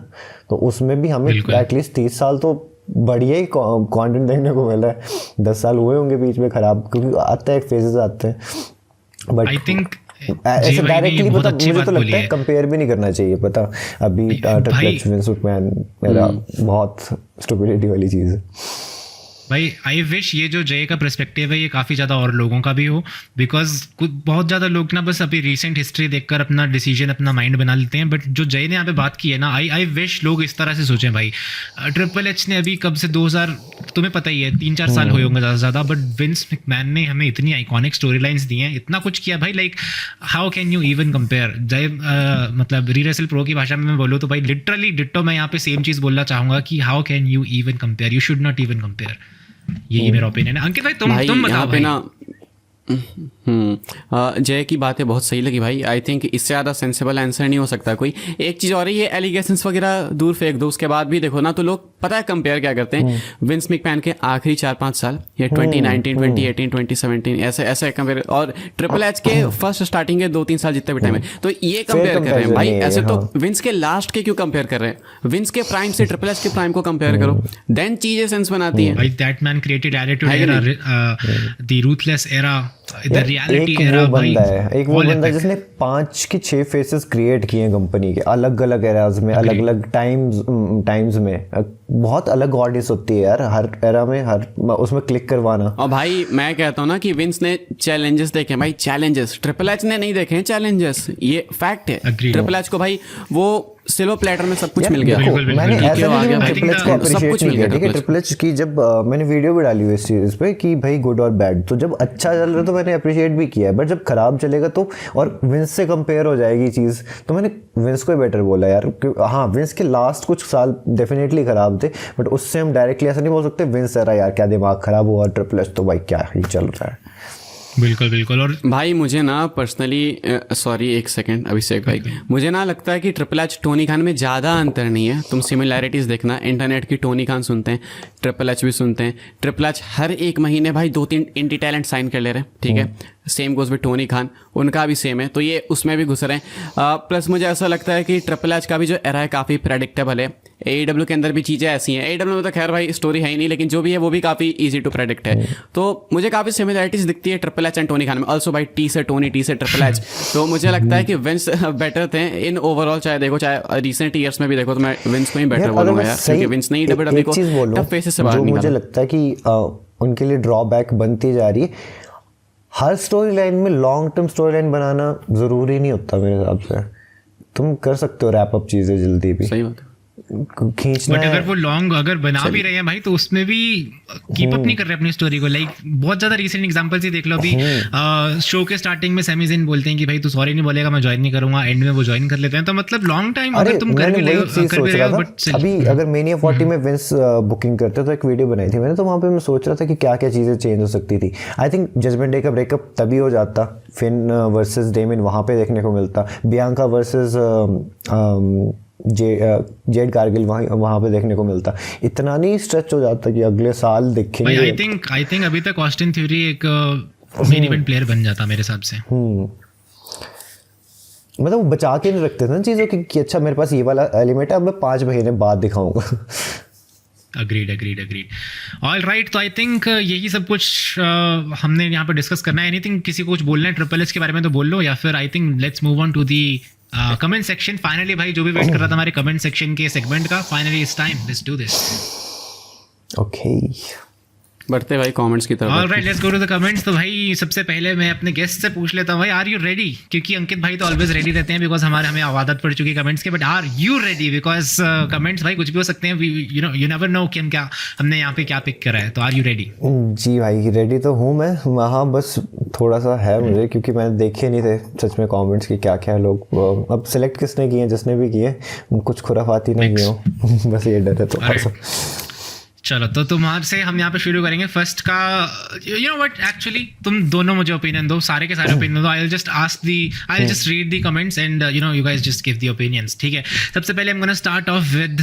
तो उसमें भी हमें एटलीस्ट 30 साल तो बढ़िया ही कंटेंट देखने को मिला है। 10 साल हुए होंगे बीच में खराब, क्योंकि आता है फेजेस आते हैं। बट आई थिंक ऐसे जी भाई, नहीं, डायरेक्टली बहुत पता अच्छी मुझे बात तो बोली लगता है है। कंपेयर भी नहीं करना चाहिए पता। अभी ट्रिपल एच विंस मैकमैन मेरा बहुत स्टुपिडिटी वाली चीज़ है। भाई आई विश ये जो जय का पर्सपेक्टिव है ये काफ़ी ज़्यादा और लोगों का भी हो, बिकॉज कुछ बहुत ज़्यादा लोग ना बस अभी रिसेंट हिस्ट्री देखकर अपना डिसीजन अपना माइंड बना लेते हैं, बट जो जय ने यहाँ पे बात की है ना, आई विश लोग इस तरह से सोचें भाई। ट्रिपल एच ने अभी कब से 2000, तुम्हें पता ही है 3-4 साल हुए होंगे ज़्यादा से ज़्यादा, बट विंस मैकमैन ने हमें इतनी आइकॉनिक स्टोरी लाइन्स दी हैं, इतना कुछ किया भाई, like how can you even compare. जय मतलब री रेसल प्रो की भाषा में मैं बोलूँ तो भाई लिटरली डिट्टो मैं यहाँ पे सेम चीज़ बोलना चाहूँगा कि how can you even compare, you should not even compare. यही मेरा ओपिनियन है। अंकित भाई तुम बताओ यहाँ पे भाई। ना जय की बातें बहुत सही लगी भाई। आई थिंक इससे ज़्यादा सेंसेबल आंसर नहीं हो सकता कोई। एक चीज़ और है, ये एलिगेशंस वगैरह दूर फेंक दो, उसके बाद भी देखो ना तो लोग पता है कंपेयर क्या करते हैं, विंस मैकमैन के आखिरी 4-5 साल या 2019, 2018, 2017 ऐसे ऐसे कंपेयर, और ट्रिपल एच के फर्स्ट स्टार्टिंग के 2-3 साल जितने भी टाइम है, तो ये कंपेयर कर रहे हैं भाई। ऐसे तो विंस के लास्ट के क्यों कंपेयर कर रहे हैं, विंस के प्राइम से ट्रिपल एच के प्राइम को कंपेयर करो, देन चीज़ें सेंस बनाती हैं भाई that man created attitude era, the ruthless era, the यार, रियलिटी एक एरा वो भाई। बंदा है, एक वो all बंदा epic। जिसने 5 के 6 फेसेस क्रिएट किए हैं कंपनी के, अलग अलग एराज में, अलग अलग टाइम्स में। बहुत अलग ऑडियंस होती है यार हर एरा में, हर उसमें क्लिक करवाना। और भाई मैं कहता हूँ ना कि विंस ने चैलेंजेस देखे हैं भाई, चैलेंजेस ट्रिपल एच ने नहीं देखे हैं चैलेंजेस, ये फैक्ट है। Agreed। ट्रिपल एच को भाई वो सिल्वर प्लेटर में सब कुछ यार, मिल गया। देखो, बिल्कुल, मैंने बिल्कुल। ऐसा TKO नहीं आ कि गया, मैं I ट्रिपल think एच को सब कुछ अप्रिशिएट मिल नहीं गया किया, ठीक है। Triple H. ट्रिपल एच की जब मैंने वीडियो भी डाली हुई इस चीज़ पे कि भाई गुड और बैड, तो जब अच्छा चल रहा है तो मैंने अप्रिशिएट भी किया है, बट जब खराब चलेगा तो, और विंस से कंपेयर हो जाएगी चीज़, तो मैंने विंस को ही बेटर बोला यार। हाँ, विंस के लास्ट कुछ साल डेफिनेटली खराब थे, बट उससे हम डायरेक्टली ऐसा नहीं बोल सकते विंस एरा यार क्या दिमाग खराब हुआ, ट्रिपल एच तो भाई क्या ही चल रहा है। बिल्कुल बिल्कुल। और भाई मुझे ना पर्सनली, सॉरी एक सेकंड अभिषेक भाई, मुझे ना लगता है कि ट्रिपल एच टोनी खान में ज़्यादा अंतर नहीं है। तुम सिमिलैरिटीज़ देखना, इंटरनेट की टोनी खान सुनते हैं, ट्रिपल एच भी सुनते हैं। ट्रिपल एच हर एक महीने भाई 2-3 इंडी टैलेंट साइन कर ले रहे हैं, ठीक है। Same goes with Tony Khan, उनका भी सेम है, तो ये उसमें भी घुस रहे हैं। प्लस मुझे ऐसा लगता है कि ट्रिपल एच का भी जो एरा है काफ़ी प्रेडिक्टेबल है। AEW के अंदर भी चीज़ें ऐसी हैं, AEW में तो खैर भाई स्टोरी है ही नहीं, लेकिन जो भी है वो भी काफ़ी ईजी टू प्रेडिक्ट है। तो मुझे काफ़ी सिमिलैरिटीज दिखती है triple H and Tony Khan में। ऑल्सो भाई टी से टोनी, टी से ट्रिपल एच, तो मुझे लगता है कि विंस बेटर थे इन ओवरऑल। चाहे देखो, चाहे रिसेंट ईयर्स में भी देखो, तो मैं विंस को ही बेटर बोलूंगा यार, क्योंकि विंस ने WWE को टफ फेसेस से बाहर जो मुझे निकाला। लगता है कि उनके लिए ड्रॉबैक बनती जा रही है, हर स्टोरी लाइन में लॉन्ग टर्म स्टोरी लाइन बनाना ज़रूरी नहीं होता मेरे हिसाब से। तुम कर सकते हो रैप अप चीज़ें जल्दी भी, सही बात है। खींचना बट है। अगर वो लॉन्ग अगर बना भी रहे हैं भाई, तो उसमें भी कीप अप नहीं कर रहे अपनी स्टोरी को। लाइक बहुत ज्यादा रीसेंट एग्जांपल्स ही देख लो। अभी शो के स्टार्टिंग में सैमी ज़ेन बोलते हैं कि भाई तू सॉरी नहीं बोलेगा, मैं ज्वाइन नहीं करूंगा, एंड में वो ज्वाइन कर लेते हैं। तो मतलब लॉन्ग टाइम अरे अगर तुम कर मैंने भी वही चीज सोच रहा था बट अभी, अगर मेनिया 40 में विंस बुकिंग करते तो एक वीडियो बनाई थी मैंने, तो वहाँ पे मैं सोच रहा था कि क्या क्या चीज़ें चेंज हो सकती थी। आई थिंक जजमेंट डे का ब्रेकअप तभी हो जाता, फिन वर्सेस डेमिन वहाँ पे देखने को मिलता, बियांका वर्सेस जेड कारगिल वहाँ पे देखने को मिलता। इतना नहीं स्ट्रेच हो जाता कि अगले साल देखेंगे। आई थिंक अभी तक ऑस्टिन थ्योरी एक मेन इवेंट प्लेयर बन जाता मेरे हिसाब से। मतलब वो बचा के नहीं रखते थे ना चीज़ों कि अच्छा मेरे पास ये वाला एलिमेंट है, अब मैं 5 महीने बाद दिखाऊंगा। Agreed all right. तो आई थिंक यही सब कुछ हमने यहाँ पे डिस्कस करना है। एनीथिंग किसी को कुछ बोलना है ट्रिपल एच के बारे में तो बोल लो, या फिर I think let's move on to the comment section. Finally भाई जो भी वेट कर रहा था हमारे कमेंट सेक्शन के सेगमेंट का, finally it's time, let's do this. Okay, बढ़ते भाई कमेंट्स की तरफ। Alright, let's go to the comments. तो भाई सबसे पहले मैं अपने गेस्ट से पूछ लेता हूँ, भाई आर यू रेडी? क्योंकि अंकित भाई तो ऑलवेज रेडी रहते हैं, बिकॉज हमें आदत पड़ चुकी है कमेंट्स की। But are you ready? Because comments भाई कुछ भी हो सकते हैं, यू नेवर नो कि हमने यहाँ पे क्या पिक करा है। तो आर यू रेडी? जी भाई रेडी तो हूँ मैं। वहाँ बस थोड़ा सा है मुझे, क्योंकि मैंने देखे नहीं थे सच में कमेंट्स की क्या क्या लोग अब सिलेक्ट किसने किए, जिसने भी किए कुछ खुराफाती नहीं किए हो। बस ये डर है थोड़ा सा। चलो तो तुम्हारे से हम यहाँ पे शुरू करेंगे। फर्स्ट का, यू नो व्हाट, एक्चुअली तुम दोनों मुझे ओपिनियन दो, सारे के सारे ओपिनियन दो। I will just read the comments and you guys just give the opinions, ठीक है? सबसे पहले I am gonna start of with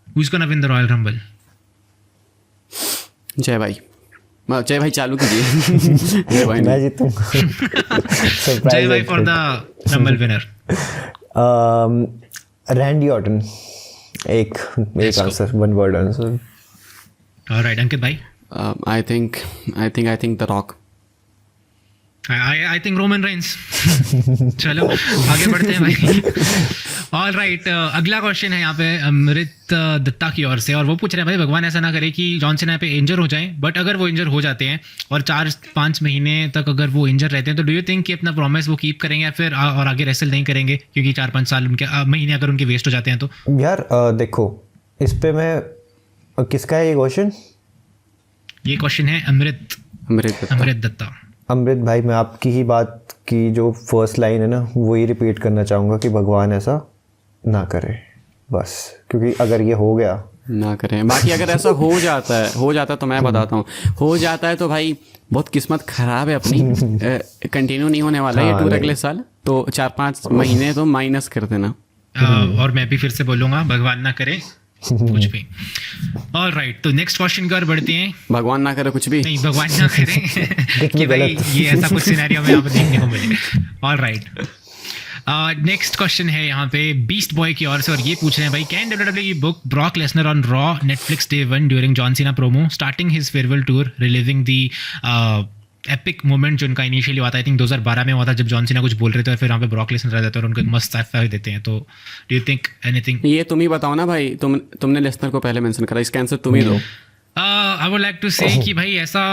who is gonna win the royal rumble. जय भाई चालू कीजिए। जय भाई मैं जीतूंगा। जय भाई for the rumble winner. Randy Orton. एक answer, one word answer. Alright, Ankit भाई। I think the Rock. I think Roman Reigns. चलो आगे बढ़ते हैं भाई। ऑल राइट, अगला क्वेश्चन है यहाँ पे अमृत दत्ता की ओर से, और वो पूछ रहे हैं भाई भगवान ऐसा ना करे कि जॉन सीना पे इंजर हो जाएं, बट अगर वो इंजर हो जाते हैं और 4-5 महीने तक अगर वो इंजर रहते हैं तो डू यू थिंक कि अपना प्रॉमिस वो कीप करेंगे या फिर और आगे रेसल नहीं करेंगे, क्योंकि 4-5 साल उनके महीने अगर उनके वेस्ट हो जाते हैं तो? यार देखो, इस पे मैं किसका है ये क्वेश्चन? ये क्वेश्चन है अमृत दत्ता। अमृत भाई, मैं आपकी ही बात की जो फर्स्ट लाइन है ना वही रिपीट करना चाहूँगा कि भगवान ऐसा ना करे बस, क्योंकि अगर ये हो गया ना करें। बाकी अगर ऐसा हो जाता है तो मैं बताता हूँ, हो जाता है तो भाई बहुत किस्मत खराब है अपनी। कंटिन्यू नहीं होने वाला ये टूर अगले साल, तो 4-5 महीने तो माइनस कर देना। और मैं भी फिर से बोलूँगा भगवान ना करे कुछ भी। ऑल राइट, तो नेक्स्ट क्वेश्चन की ओर बढ़ते हैं। भगवान ना करे कुछ भी नहीं, भगवान ना करे कि भाई ये ऐसा कुछ सिनेरियो में आपको देखने को मिले। ऑल राइट, नेक्स्ट क्वेश्चन है यहाँ पे बीस्ट बॉय की ओर से, और ये पूछ रहे हैं भाई can WWE book Brock Lesnar on raw Netflix day 1 during John Cena promo starting his farewell tour relieving the epic moment जो उनका इनिशियली हुआ था, आई थिंक 2012 में हुआ था, जब जॉन सीना कुछ बोल रहे थे और फिर वहाँ पे ब्रॉक लेसनर आ जाते हैं और उनको एक मस्त एफ देते हैं। तो डू यू थिंक एनीथिंग? ये तुम ही बताओ ना भाई, तुमने लेसनर को पहले मेंशन करा, इसका आंसर तुम ही दो। आई वुड लाइक टू से कि भाई ऐसा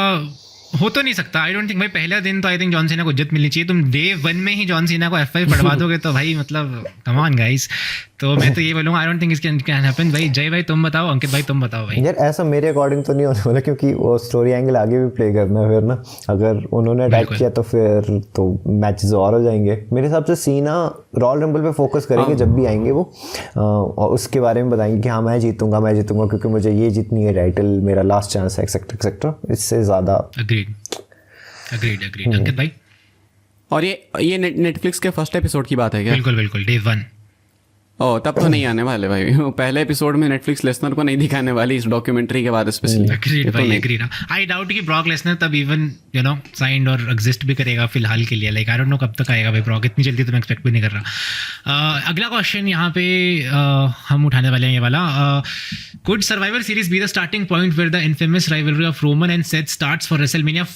हो तो नहीं सकता। आई डोंट थिंक भाई पहला दिन तो आई थिंक जॉन सीना को जित मिलनी चाहिए। तुम डे 1 में ही जॉन सीना को F5 पढ़वा दोगे तो भाई मतलब कम ऑन गाइस। तो मैं तो ये बोलूँगा आई don't think it can happen. भाई जय भाई तुम बताओ, अंकित भाई तुम बताओ भाई। यार ऐसा मेरे अकॉर्डिंग तो नहीं होने वाला, क्योंकि वो स्टोरी एंगल आगे भी प्ले करना है फिर ना। अगर उन्होंने अटैक किया तो फिर तो मैचेस और हो जाएंगे। मेरे हिसाब से सीना रॉयल रंबल पे फोकस करेंगे जब भी आएंगे वो, और उसके बारे में बताएंगे कि हाँ मैं जीतूंगा क्योंकि मुझे ये जीतनी है टाइटल, मेरा लास्ट चांस है एक्सेट्रा। इससे ज़्यादा अग्रीड अंकित भाई। और ये नेटफ्लिक्स के फर्स्ट एपिसोड की बात है क्या? बिल्कुल डे 1। ओह तब तो नहीं आने वाले भाई। पहले एपिसोड में नेटफ्लिक्स लेसनर को नहीं दिखाने वाली इस डॉक्यूमेंट्री के बाद स्पेशली। एग्रीड। आई डाउट कि ब्रॉक लेसनर तब इवन साइंड और एग्जिस्ट भी करेगा फिलहाल के लिए। लाइक आई डोंट नो कब तक आएगा भाई ब्रॉक, इतनी जल्दी तो मैं एक्सपेक्ट भी नहीं कर रहा। अगला क्वेश्चन यहाँ पे हम उठाने वाले हैं ये वाला। Could Survivor Series be the starting point where the infamous rivalry of Roman and Seth starts for WrestleMania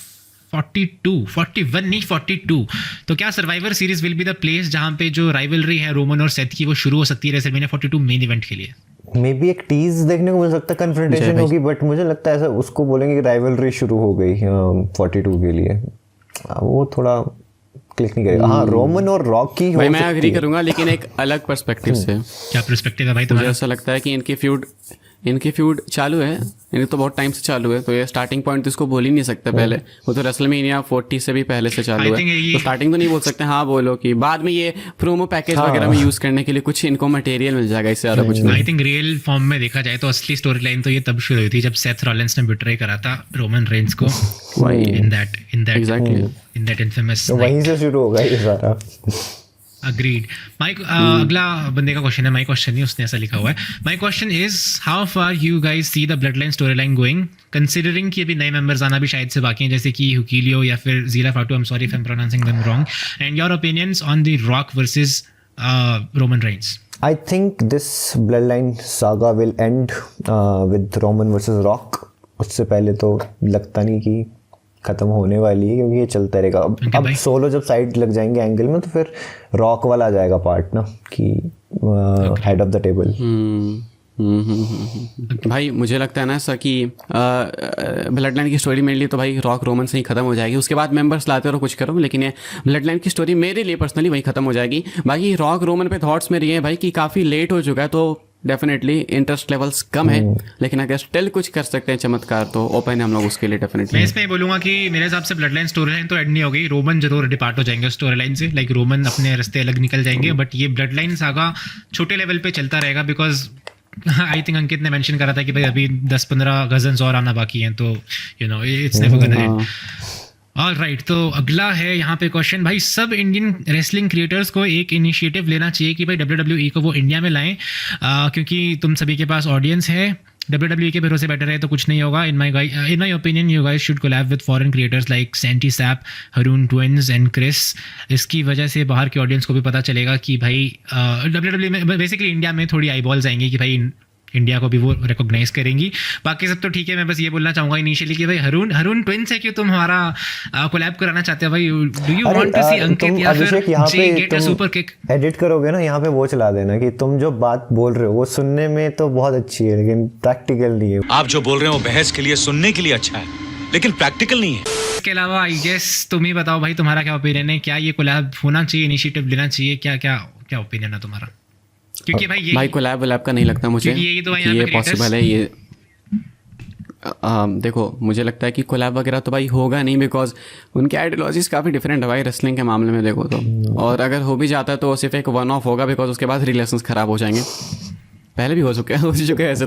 41 नहीं 42? तो क्या Survivor Series will be the place जहां पे जो राइवलरी है रोमन और सेथ की वो शुरू हो सकती है रेसलमेनिया 42 मेन इवेंट के लिए? मे बी एक टीज देखने को मिल सकता है, कन्फ्रंटेशन होगी, बट मुझे लगता है ऐसा उसको बोलेंगे कि राइवलरी शुरू हो गई 42 के लिए, वो थोड़ा क्लिक नहीं करेगा। हाँ रोमन और रॉक की भाई मैं एग्री करूंगा, लेकिन एक अलग पर्सपेक्टिव से। क्या पर्सपेक्टिव है भाई मुझे तुम्हारा? ऐसा लगता है कि इनकी फ्यूड चालू है, इनके तो बहुत टाइम से चालू है, तो ये स्टार्टिंग पॉइंट तो इसको बोल ही नहीं सकते पहले। वो तो रेसलमेनिया 40 से भी पहले से चालू है, तो स्टार्टिंग तो नहीं बोल सकते। हाँ बोलो कि बाद में ये प्रोमो पैकेज वगैरह में यूज करने के लिए कुछ इनको मटेरियल मिल जाएगा, इससे ज्यादा कुछ नहीं। आई थिंक रियल फॉर्म में देखा जाए तो असली स्टोरी लाइन तो ये तब शुरू हुई थी जब सेथ रॉलिंस ने बिट्रे करा था रोमन रेंस को इन दैट इनफेमस। वहीं से शुरू होगा ये सारा। अग्रीड। अगला बंदे का क्वेश्चन है, माई क्वेश्चन नहीं, उसने ऐसा लिखा हुआ है। My question is how far you guys see the blood line story line going, considering कि अभी नए मेंबर्स आना भी शायद से बाकी हैं, जैसे कि हुकीलियो या फिर Zilla Fatu, I am sorry if I am pronouncing them wrong, and your opinions on the Rock versus Roman Reigns. I think this bloodline saga will end with Roman versus Rock. उससे पहले तो लगता नहीं कि खत्म होने वाली है, क्योंकि ये चलता रहेगा। अब सोलो जब साइड लग जाएंगे एंगल में तो फिर रॉक वाला आ जाएगा पार्ट ना कि हेड ऑफ द टेबल। भाई मुझे लगता है ना ऐसा कि ब्लड लाइन की स्टोरी मेरे लिए तो भाई रॉक रोमन से ही खत्म हो जाएगी। उसके बाद मेंबर्स लाते रहो कुछ करो, लेकिन ये ब्लड लाइन की स्टोरी मेरे लिए पर्सनली वही खत्म हो जाएगी। बाकी रॉक रोमन पे थॉट्स मेरे हैं भाई कि काफ़ी लेट हो चुका है, तो डेफिनेटली इंटरेस्ट लेवल्स कम है, लेकिन अगर स्टिल कुछ कर सकते हैं चमत्कार तो ओपन है हम लोग उसके लिए डेफिनेटली। मैं इसमें बोलूंगा कि मेरे हिसाब से ब्लड लाइन स्टोरी लाइन तो एड नहीं होगी, रोमन जरूर डिपार्ट हो जाएंगे स्टोरी लाइन से। लाइक रोमन अपने रास्ते अलग निकल जाएंगे, बट ये ब्लड लाइन सागा छोटे लेवल पे चलता रहेगा, बिकॉज आई थिंक अंकित ने मेंशन करा था कि भाई अभी 10-15 कजन्स और आना बाकी हैं, तो it's never gonna and. All right, तो अगला है यहाँ पे क्वेश्चन, भाई सब इंडियन रेसलिंग क्रिएटर्स को एक इनिशिएटिव लेना चाहिए कि भाई WWE को वो इंडिया में लाएं, क्योंकि तुम सभी के पास ऑडियंस है। WWE के भरोसे बेटर है तो कुछ नहीं होगा। In my opinion you guys should collab with foreign creators like Senti Sap, Haroon twins and Chris. इसकी वजह से बाहर के ऑडियंस को भी पता चलेगा कि भाई WWE में बेसिकली इंडिया में थोड़ी आई बॉल्स आएंगी कि भाई इंडिया को भी वो रिकॉग्नाइज करेंगी। बाकी सब तो ठीक है। मैं बस ये बोलना चाहूँगा इनिशियली कि भाई हरून ट्विंस है, कि तुम हमारा कोलैब कराना चाहते हो भाई? Do you want to see Ankit या फिर Jey get a super kick? Edit करोगे ना, यहाँ पे वो चला देना कि तुम जो बात बोल रहे हो वो सुनने में तो बहुत अच्छी है लेकिन प्रैक्टिकल नहीं है। आप जो बोल रहे हो बहस के लिए सुनने के लिए अच्छा है लेकिन प्रैक्टिकल नहीं है। इसके अलावा आई गेस तुम ही बताओ भाई, तुम्हारा क्या ओपिनियन है? क्या ये कोलैब होना चाहिए, इनिशिएटिव लेना चाहिए? क्या क्या क्या ओपिनियन है तुम्हारा? क्योंकि भाई कोलैब वलैब का नहीं लगता मुझे ये पॉसिबल है। ये देखो मुझे लगता है कि कोलैब वगैरह तो भाई होगा नहीं, बिकॉज उनकी आइडियोलॉजीज काफ़ी डिफरेंट है भाई रेसलिंग के मामले में देखो तो। और अगर हो भी जाता है तो सिर्फ एक वन ऑफ होगा, बिकॉज उसके बाद रिलेशंस ख़राब हो जाएंगे। पहले भी हो चुके हैं ऐसे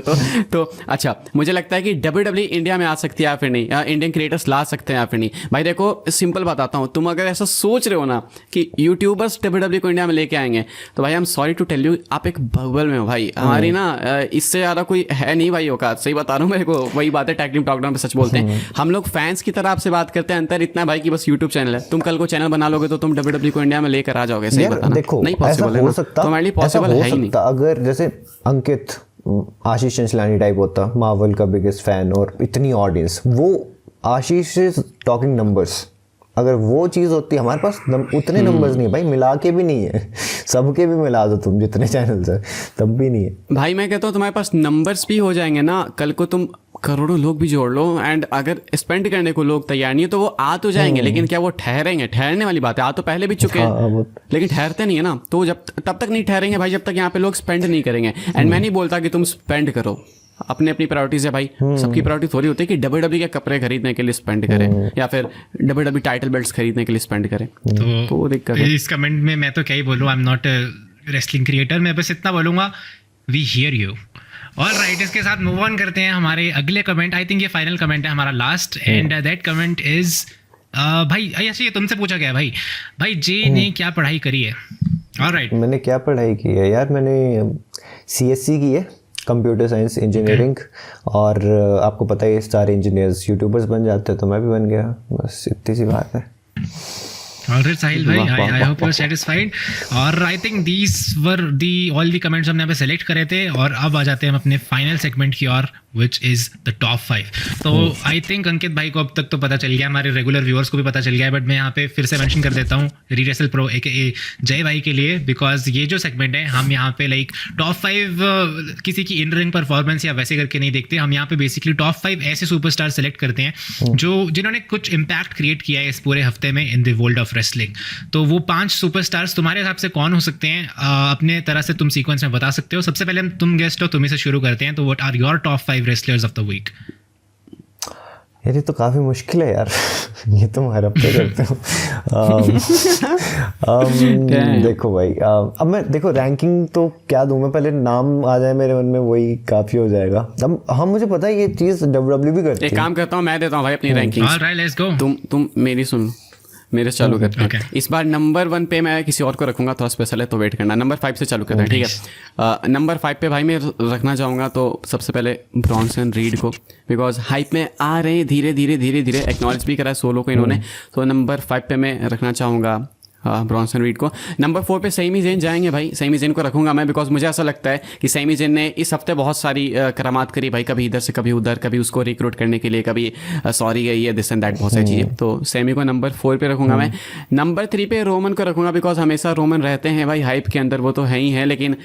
तो अच्छा मुझे लगता है कि WWE इंडिया में आ सकती है या फिर नहीं, इंडियन क्रिएटर्स ला सकते हैं या फिर नहीं। भाई देखो सिंपल बताता हूँ, तुम अगर ऐसा सोच रहे हो ना कि यूट्यूबर्स WWE को इंडिया में लेके आएंगे तो भाई I am sorry to tell you, आप एक बबल में हो भाई। हमारी ना इससे ज़्यादा कोई है नहीं भाई औकात। सही बता रहा हूँ मेरे को, वही बात है टैग टीम टॉकडाउन पे सच बोलते हैं हम लोग। फैंस की तरह आपसे बात करते हैं, अंतर इतना भाई कि बस यूट्यूब चैनल है। तुम कल को चैनल बना लोगे तो तुम WWE को इंडिया में लेकर आ जाओगे। सही बताना नहीं पॉसिबल है, तुम्हारे लिए पॉसिबल है ही नहीं। अगर जैसे अंकित आशीष चंचलानी टाइप होता, मार्वल का बिगेस्ट फैन और इतनी ऑडियंस, वो आशीष इज टॉकिंग नंबर्स। अगर वो चीज़ होती, हमारे पास उतने नंबर्स नहीं भाई, मिला के भी नहीं है। सबके भी मिला दो तुम जितने चैनल्स हैं तब भी नहीं है भाई। मैं कहता हूँ तुम्हारे पास नंबर्स भी हो जाएंगे ना, कल को तुम करोड़ों लोग भी जोड़ लो एंड अगर स्पेंड करने को लोग तैयार नहीं हो तो वो आ तो जाएंगे, लेकिन क्या वो ठहरेंगे? ठहरने वाली बात है, आ तो पहले भी चुके हैं लेकिन ठहरते नहीं है ना। तो जब तब तक नहीं ठहरेंगे भाई जब तक यहाँ पे लोग स्पेंड नहीं करेंगे। एंड मैं नहीं बोलता कि तुम स्पेंड करो, अपनी अपनी प्रायोरिटीज है भाई। सबकी प्रायोरिटी थोड़ी होती है कि WWE के कपड़े खरीदने के लिए स्पेंड करें या फिर WWE टाइटल बेल्ट्स खरीदने के लिए स्पेंड करें। तो वो दिक्कत है। इस कमेंट में मैं तो क्या ही बोलूँ, I am not wrestling creator. मैं बस इतना बोलूँगा, वी हियर यू। और राइट, इसके साथ मूव ऑन करते हैं हमारे अगले कमेंट। आई थिंक ये फाइनल कमेंट है हमारा last, and that comment is भाई अच्छा ये तुमसे पूछा गया भाई जे ने क्या पढ़ाई करी है? ऑलराइट, मैंने क्या पढ़ाई की है यार? मैंने CSC की है, कंप्यूटर साइंस इंजीनियरिंग। और आपको पता है सारे इंजीनियर्स यूट्यूबर्स बन जाते हैं, तो मैं भी बन गया, बस इतनी सी बात है। ऑलराइट साहिल भाई, I hope you are satisfied. और I think these were the all the comments हमने यहाँ पे सेलेक्ट करे थे। और अब आ जाते हैं हम अपने फाइनल सेगमेंट की ओर, विच इज़ द टॉप 5। तो आई थिंक अंकित भाई को अब तक तो पता चल गया, हमारे रेगुलर व्यूअर्स को भी पता चल गया है, बट मैं यहाँ पे फिर से मेंशन कर देता हूँ री रेसल प्रो AKA जय भाई के लिए, बिकॉज ये जो सेगमेंट है हम यहाँ पे लाइक टॉप 5 किसी की इन रिंग परफॉर्मेंस या वैसे करके नहीं देखते। हम यहाँ पे बेसिकली टॉप 5 ऐसे सुपरस्टार सेलेक्ट करते हैं जिन्होंने कुछ इम्पैक्ट क्रिएट किया है इस पूरे हफ्ते में in the world of wrestling. तो वो 5 सुपरस्टार्स तुम्हारे हिसाब से कौन हो सकते हैं? अपने तरह से तुम सीक्वेंस में बता सकते हो। सबसे पहले तुम गेस्ट हो, तुम्ही से शुरू करते हैं। तो what are your top 5 wrestlers of the week? यार ये तो काफ़ी मुश्किल है यार। ये तुम हर हफ्ते करते हो। देखो भाई, अब मैं देखो रैंकिंग तो क्या दूं मैं, पहले नाम आ जाए मेरे मन में वही काफ़ी हो जाएगा। अब हम मुझे पता है ये चीज़ WWE भी करती है। एक काम करता हूँ, मैं देता हूँ भाई अपनी रैंकिंग। ऑलराइट, लेट्स गो। तुम मेरी सुन, मेरे से चालू करते हैं। इस बार नंबर 1 पे मैं किसी और को रखूंगा, थोड़ा स्पेशल है तो वेट करना। नंबर 5 से चालू करते हैं, ठीक है? नंबर 5 पे भाई मैं रखना चाहूँगा तो सबसे पहले ब्रॉन्सन रीड को, बिकॉज हाइप में आ रहे हैं धीरे धीरे एक्नॉलेज भी करा है सोलो को इन्होंने। तो नंबर 5 पे मैं रखना चाहूँगा ब्रॉन्सन रीड को। नंबर 4 पे सैमी ज़ेन जाएंगे भाई, सैमी ज़ेन को रखूंगा मैं, बिकॉज मुझे ऐसा लगता है कि सैमी ज़ेन ने इस हफ्ते बहुत सारी करामात करी भाई, कभी इधर से कभी उधर, कभी उसको रिक्रूट करने के लिए, कभी सॉरी गई है, दिस एंड दैट, बहुत सारी चीज़ें। तो सैमी को नंबर 4 पे रखूंगा मैं। नंबर 3 पे रोमन को रखूंगा, बिकॉज हमेशा रोमन रहते हैं भाई हाइप के अंदर, वो तो है ही है, लेकिन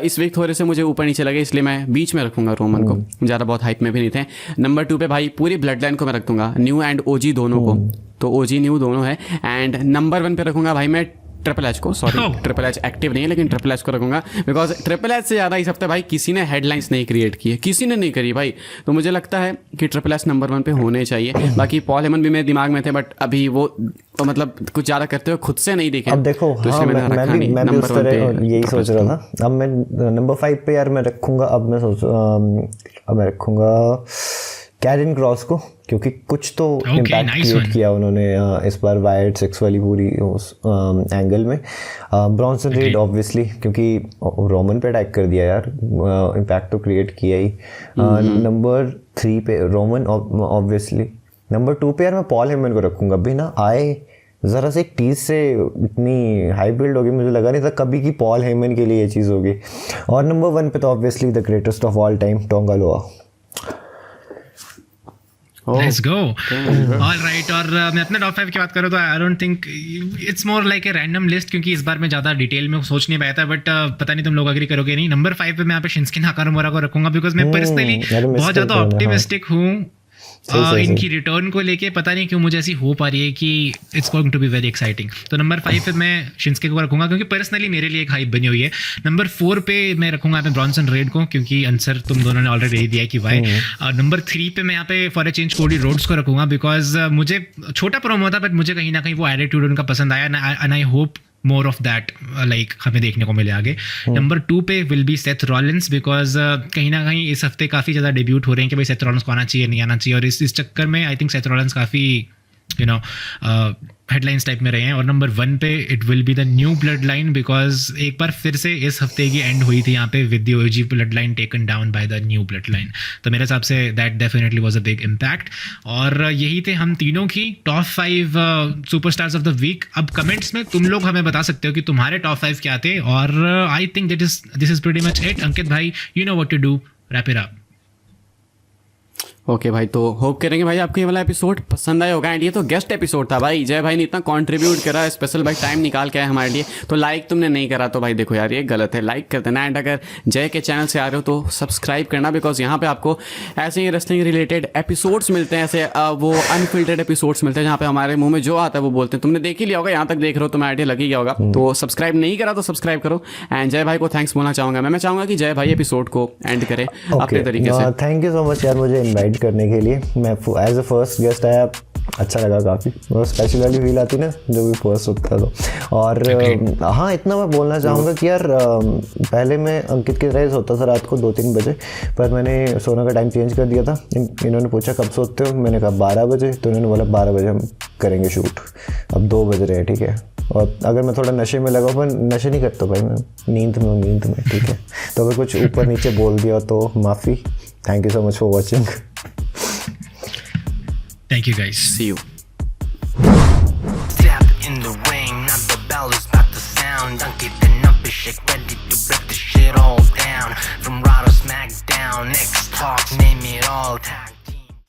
इस वीक थोड़े से मुझे ऊपर नीचे लगे, इसलिए मैं बीच में रखूंगा रोमन को, ज़्यादा बहुत हाइप में भी नहीं थे। नंबर 2 पे भाई पूरी ब्लड लाइन को मैं रख दूंगा, न्यू एंड OG दोनों को, तो OG न्यू दोनों है। एंड नंबर 1 पे रखूंगा भाई मैं ट्रिपल एच को, सॉरी ट्रिपल एच एक्टिव नहीं है लेकिन ट्रिपल एच को रखूंगा, बिकॉज ट्रिपल एच से ज़्यादा इस हफ्ते भाई किसी ने हेडलाइंस नहीं क्रिएट की है, किसी ने नहीं करी भाई। तो मुझे लगता है कि ट्रिपल एच नंबर 1 पे होने चाहिए। बाकी पॉल हेमन भी मेरे दिमाग में थे, बट अभी वो तो मतलब कुछ ज़्यादा करते हुए खुद से नहीं दिखे। अब देखो तो हाँ, मैं भी उस तरह यही सोच रहा था। अब मैं नंबर 5 पे यार मैं रखूँगा, अब मैं रखूँगा कैरन क्रॉस को, क्योंकि कुछ तो इम्पैक्ट क्रिएट किया उन्होंने इस बार वायर्ड सेक्स वाली पूरी उस एंगल में। ब्रॉन्सन रीड ऑब्वियसली, क्योंकि रोमन पे अटैक कर दिया यार, इम्पैक्ट तो क्रिएट किया ही। नंबर 3 पे रोमन ऑब्वियसली। नंबर 2 पे यार मैं पॉल हेमन को रखूँगा, बिना आए ज़रा से एक टीज से इतनी हाई बिल्ड होगी, मुझे लगा नहीं था कभी कि पॉल हेमन के लिए ये चीज़ होगी। और नंबर 1 पे तो obviously the greatest of all time Tonga Loa. Let's go all right. और मैं अपने टॉप 5 की बात करूँ तो I don't think it's more like a random list, क्योंकि इस बार मैं ज़्यादा डिटेल में सोच नहीं पाया था, बट पता नहीं तुम लोग अग्री करोगे नहीं। नंबर 5 पे मैं यहाँ पे शिंस्के नाकामोरा को रखूंगा, बिकॉज मैं पर्सनली बहुत ज़्यादा ऑप्टिमिस्टिक हूँ इनकी रिटर्न को लेके। पता नहीं क्यों मुझे ऐसी होप आ रही है कि it's going to be very exciting. तो नंबर 5 पे मैं शिंस्के को रखूंगा, क्योंकि पर्सनली मेरे लिए एक हाइप बनी हुई है। नंबर 4 पे मैं रखूंगा यहाँ पे ब्रॉन्सन रेड को, क्योंकि आंसर तुम दोनों ने ऑलरेडी दे दिया है कि वाई। नंबर 3 पे मैं यहाँ पे for a change Cody Rhodes को रखूंगा, बिकॉज मुझे छोटा प्रोमो था, बट मुझे कहीं ना कहीं वो एटीट्यूड उनका पसंद आया, and I hope more of that like हमें देखने को मिले आगे। नंबर 2 पे will be Seth Rollins, because कहीं ना कहीं इस हफ्ते काफ़ी ज़्यादा डेब्यूट हो रहे हैं कि भाई सेथ रॉलिंस को आना चाहिए नहीं आना चाहिए, और इस चक्कर में आई थिंक सेथ रॉलिंस काफ़ी हेडलाइंस टाइप में रहे हैं। और नंबर 1 पे it will be the new blood line, because एक बार फिर से इस हफ्ते की एंड हुई थी यहाँ पे with the OG blood line taken down by the new blood line. तो मेरे हिसाब से that definitely was a big impact. और यही थे हम तीनों की top 5 superstars of the week. अब कमेंट्स में तुम लोग हमें बता सकते हो कि तुम्हारे टॉप 5 क्या थे, और I think this is pretty much it. Ankit भाई, you know what to do, wrap it up. Okay भाई, तो होप करेंगे भाई आपको ये वाला एपिसोड पसंद आया होगा। एंड ये तो गेस्ट एपिसोड था भाई, जय भाई ने इतना कंट्रीब्यूट करा, स्पेशल भाई टाइम निकाल के आया हमारे लिए। तो लाइक तुमने नहीं करा तो भाई देखो यार ये गलत है, लाइक कर देना। एंड अगर जय के चैनल से आ रहे हो तो सब्सक्राइब करना, बिकॉज यहाँ पे आपको ऐसे ही रेसलिंग रिलेटेड एपिसोड्स मिलते हैं, ऐसे वो अनफिल्टर्ड एपिसोड्स मिलते हैं जहाँ पे हमारे मुंह में जो आता है वो बोलते हैं। तुमने देख ही लिया होगा, यहाँ तक देख रहे हो तो मैं आइडिया लग ही गया होगा। तो सब्सक्राइब नहीं करा तो सब्सक्राइब करो। एंड जय भाई को थैंक्स बोलना चाहूँगा मैं चाहूँगा कि जय भाई एपिसोड को एंड करे अपने तरीके से। थैंक यू सो मच यार मुझे इन्वाइट करने के लिए। मैं एज अ फर्स्ट गेस्ट आया, अच्छा लगा काफ़ी, वो स्पेशल वाली फील आती ना जो भी फर्स्ट होता है तो। और हाँ, इतना मैं बोलना चाहूँगा कि यार पहले मैं अंकित की तरह सोता था रात को 2-3 बजे, पर मैंने सोने का टाइम चेंज कर दिया था। इन्होंने पूछा कब सोते हो, मैंने कहा 12 बजे, तो इन्होंने बोला 12 बजे हम करेंगे शूट। अब 2 बज रहे हैं, ठीक है। और अगर मैं थोड़ा नशे में लगा, पर नशे नहीं करता भाई, मैं नींद में, ठीक है। तो अगर कुछ ऊपर नीचे बोल दिया तो माफ़ी। Thank you so much for watching. Thank you guys. See you.